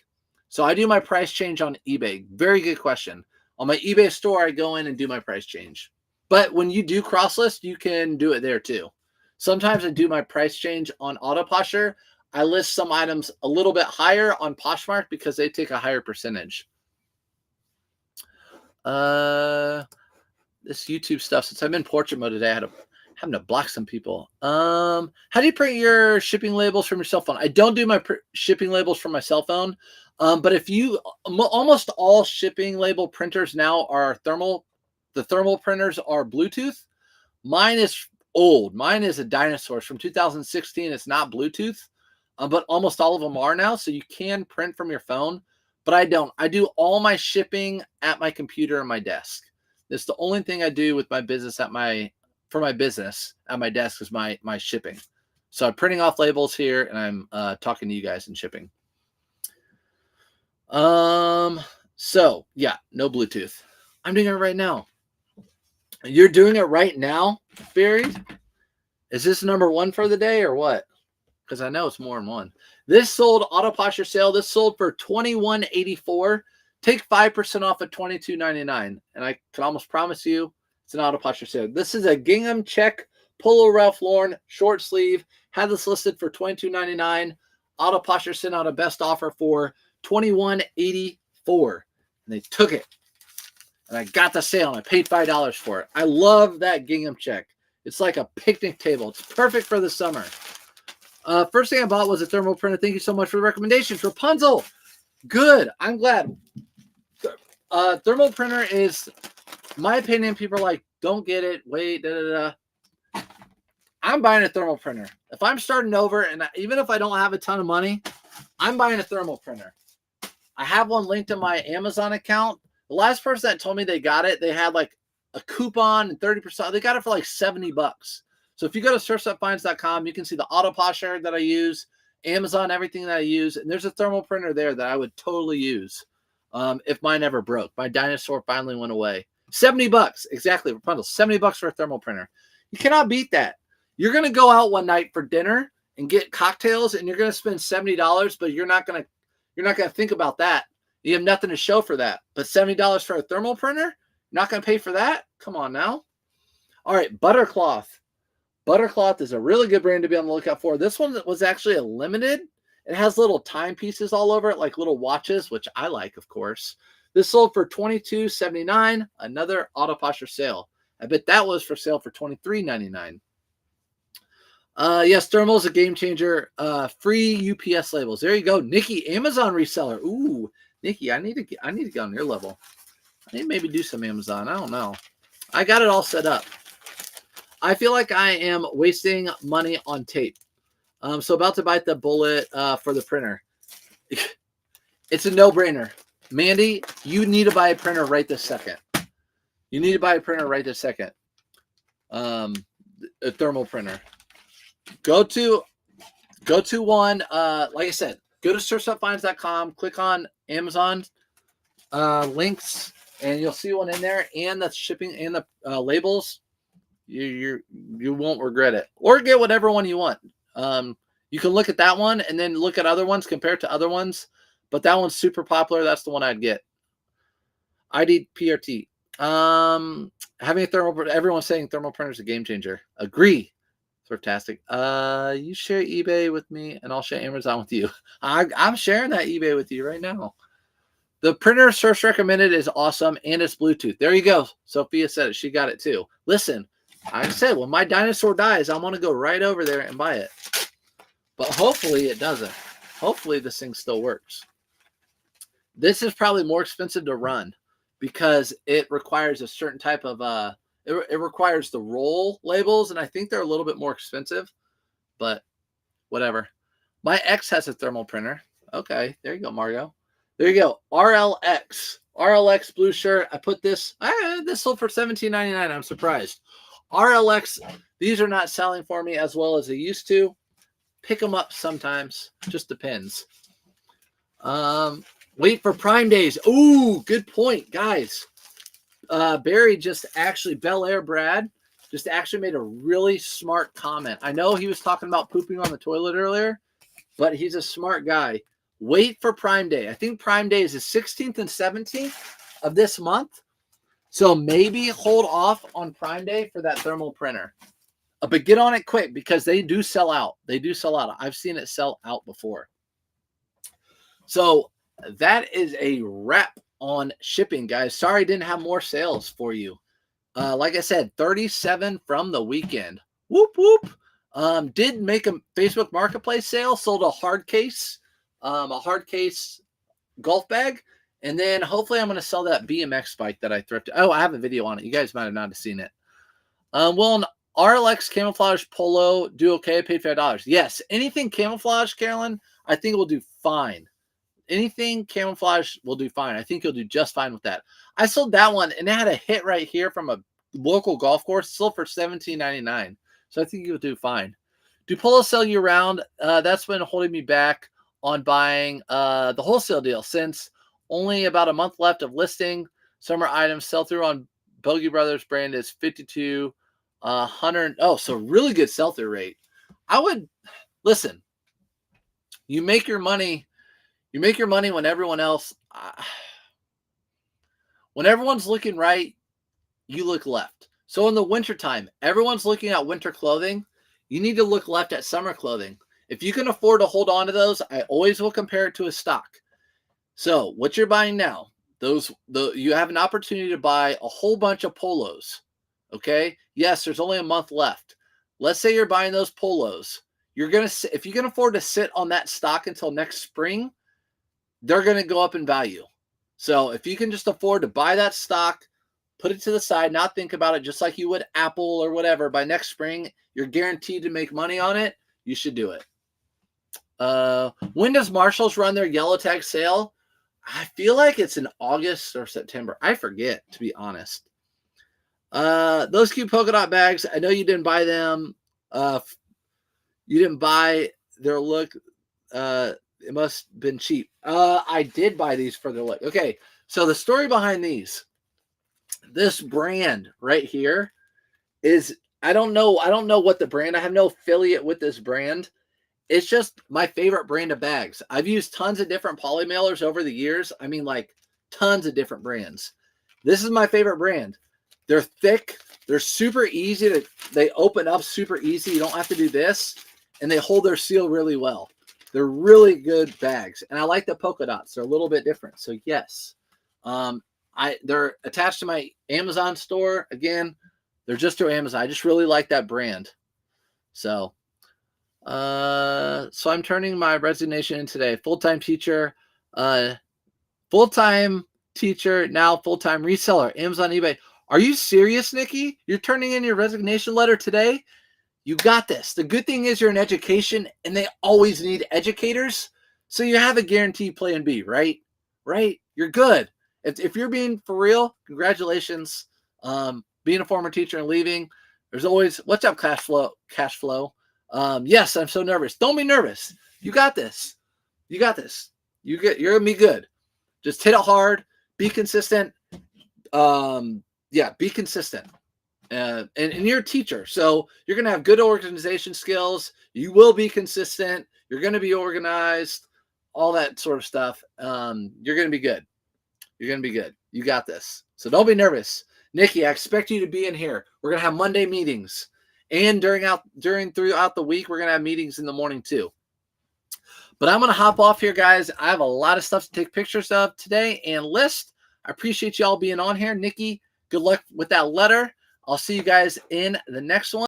So I do my price change on eBay. Very good question. On my eBay store, I go in and do my price change. But when you do cross list, you can do it there too. Sometimes I do my price change on auto pusher. I list some items a little bit higher on Poshmark because they take a higher percentage. This YouTube stuff, since I'm in portrait mode today, having to block some people. How do you print your shipping labels from your cell phone? I don't do my shipping labels from my cell phone. But if you, almost all shipping label printers now are thermal. The thermal printers are Bluetooth. Mine is old. Mine is a dinosaur. It's from 2016. It's not Bluetooth, but almost all of them are now. So you can print from your phone, but I don't. I do all my shipping at my computer and my desk. It's the only thing I do with my business for my business at my desk is my shipping. So I'm printing off labels here and I'm talking to you guys and shipping. So yeah, no Bluetooth. I'm doing it right now. You're doing it right now, Buried? Is this number one for the day or what? Because I know it's more than one. This sold auto posture sale. This sold for $21.84. Take 5% off at $22.99. And I can almost promise you it's an auto posture sale. This is a gingham check Polo Ralph Lauren short sleeve. Had this listed for $22.99. Auto posture sent out a best offer for $21.84. And they took it. And I got the sale and I paid $5 for it. I love that gingham check. It's like a picnic table. It's perfect for the summer. First thing I bought was a thermal printer. Thank you so much for the recommendations. Rapunzel. Good. I'm glad. Thermal printer is, my opinion, people are like, don't get it. Wait, I'm buying a thermal printer. If I'm starting over, and even if I don't have a ton of money, I'm buying a thermal printer. I have one linked to my Amazon account. The last person that told me they got it, they had like a coupon and 30%. They got it for like $70. So if you go to surfstepfinds.com, you can see the auto posture that I use, Amazon, everything that I use. And there's a thermal printer there that I would totally use if mine ever broke. My dinosaur finally went away. $70. Exactly. Rapunzel, $70 for a thermal printer. You cannot beat that. You're going to go out one night for dinner and get cocktails and you're going to spend $70, but you're not going to think about that. You have nothing to show for that. But $70 for a thermal printer? You're not going to pay for that? Come on now. All right, Buttercloth. Buttercloth is a really good brand to be on the lookout for. This one was actually a limited. It has little timepieces all over it, like little watches, which I like, of course. This sold for $22.79. Another auto posture sale. I bet that was for sale for $23.99. Yes, thermal is a game changer. Free UPS labels. There you go, Nikki, Amazon reseller. Ooh, Nikki, I need to get on your level. I need to maybe do some Amazon. I don't know. I got it all set up. I feel like I am wasting money on tape. So about to bite the bullet for the printer. It's a no-brainer. Mandy, you need to buy a printer right this second. You need to buy a printer right this second. A thermal printer. Go to one, like I said, go to surfstepfinds.com, click on Amazon links, and you'll see one in there, and the shipping and the labels. You won't regret it. Or get whatever one you want. You can look at that one and then look at other ones compared to other ones, but that one's super popular. That's the one I'd get. ID PRT. Having a thermal, everyone's saying thermal printer is a game changer. Agree. Fantastic. You share eBay with me and I'll share Amazon with you. I'm sharing that eBay with you right now. The printer Surf's recommended is awesome and it's Bluetooth. There you go. Sophia said it. She got it too. Listen, I said when my dinosaur dies, I'm going to go right over there and buy it. But hopefully it doesn't. Hopefully this thing still works. This is probably more expensive to run because it requires a certain type of it requires the roll labels, and I think they're a little bit more expensive, but whatever. My ex has a thermal printer. Okay, there you go, Margo. There you go. RLX blue shirt. I put this. This sold for $17.99. I'm surprised. RLX. These are not selling for me as well as they used to. Pick them up sometimes. Just depends. Wait for Prime Days. Ooh, good point, guys. Barry just actually, Bel Air Brad just actually made a really smart comment. I know he was talking about pooping on the toilet earlier, but he's a smart guy. Wait for Prime Day. I think Prime Day is the 16th and 17th of this month. So maybe hold off on Prime Day for that thermal printer. But get on it quick because they do sell out. They do sell out. I've seen it sell out before. So that is a wrap on shipping, guys. Sorry I didn't have more sales for you. Like I said, 37 from the weekend. Whoop, whoop. Did make a Facebook Marketplace sale. Sold a hard case golf bag. And then hopefully I'm going to sell that BMX bike that I thrifted. Oh, I have a video on it. You guys might have not seen it. Will an RLX camouflage polo do okay? I paid $5. Yes. Anything camouflage, Carolyn, I think it will do fine. Anything camouflage will do fine. I think you'll do just fine with that. I sold that one, and it had a hit right here from a local golf course. Sold for $17.99. So I think you'll do fine. Do polos sell year round? That's been holding me back on buying the wholesale deal since only about a month left of listing. Summer items sell through on Bogey Brothers brand is 5,200. Oh, so really good sell through rate. I would listen. You make your money. You make your money when everyone else, when everyone's looking right, you look left. So in the wintertime, everyone's looking at winter clothing. You need to look left at summer clothing. If you can afford to hold on to those, I always will compare it to a stock. So what you're buying now, you have an opportunity to buy a whole bunch of polos. Okay. Yes, there's only a month left. Let's say you're buying those polos. If you can afford to sit on that stock until next spring, they're going to go up in value. So if you can just afford to buy that stock, put it to the side, not think about it, just like you would Apple or whatever, by next spring, you're guaranteed to make money on it. You should do it. When does Marshalls run their yellow tag sale? I feel like it's in August or September. I forget, to be honest. Those cute polka dot bags, I know you didn't buy them. You didn't buy their look. It must have been cheap. I did buy these for their look. Okay, so the story behind this brand right here is, I don't know what the brand, I have no affiliate with this brand. It's just my favorite brand of bags. I've used tons of different poly mailers over the years. I mean, like tons of different brands. This is my favorite brand. They're thick. They're super easy they open up super easy. You don't have to do this, and they hold their seal really well. They're really good bags, and I like the polka dots. They're a little bit different. So yes, they're attached to my Amazon store. Again, they're just through Amazon. I just really like that brand. So I'm turning my resignation in today. Full-time teacher, now full-time reseller, Amazon, eBay. Are you serious, Nikki? You're turning in your resignation letter today? You got this. The good thing is you're in education, and they always need educators. So you have a guaranteed plan B, right? Right? You're good. If you're being for real, congratulations. Being a former teacher and leaving, there's always, what's up, cash flow? Yes, I'm so nervous. Don't be nervous. You got this. You got this. You're gonna be good. Just hit it hard. Be consistent. Be consistent. And you're a teacher, so you're gonna have good organization skills. You will be consistent. You're gonna be organized. All that sort of stuff. You're gonna be good. You're gonna be good. You got this. So don't be nervous, Nikki. I expect you to be in here. We're gonna have Monday meetings. And throughout the week, we're going to have meetings in the morning too. But I'm going to hop off here, guys. I have a lot of stuff to take pictures of today and list. I appreciate y'all being on here. Nikki, good luck with that letter. I'll see you guys in the next one.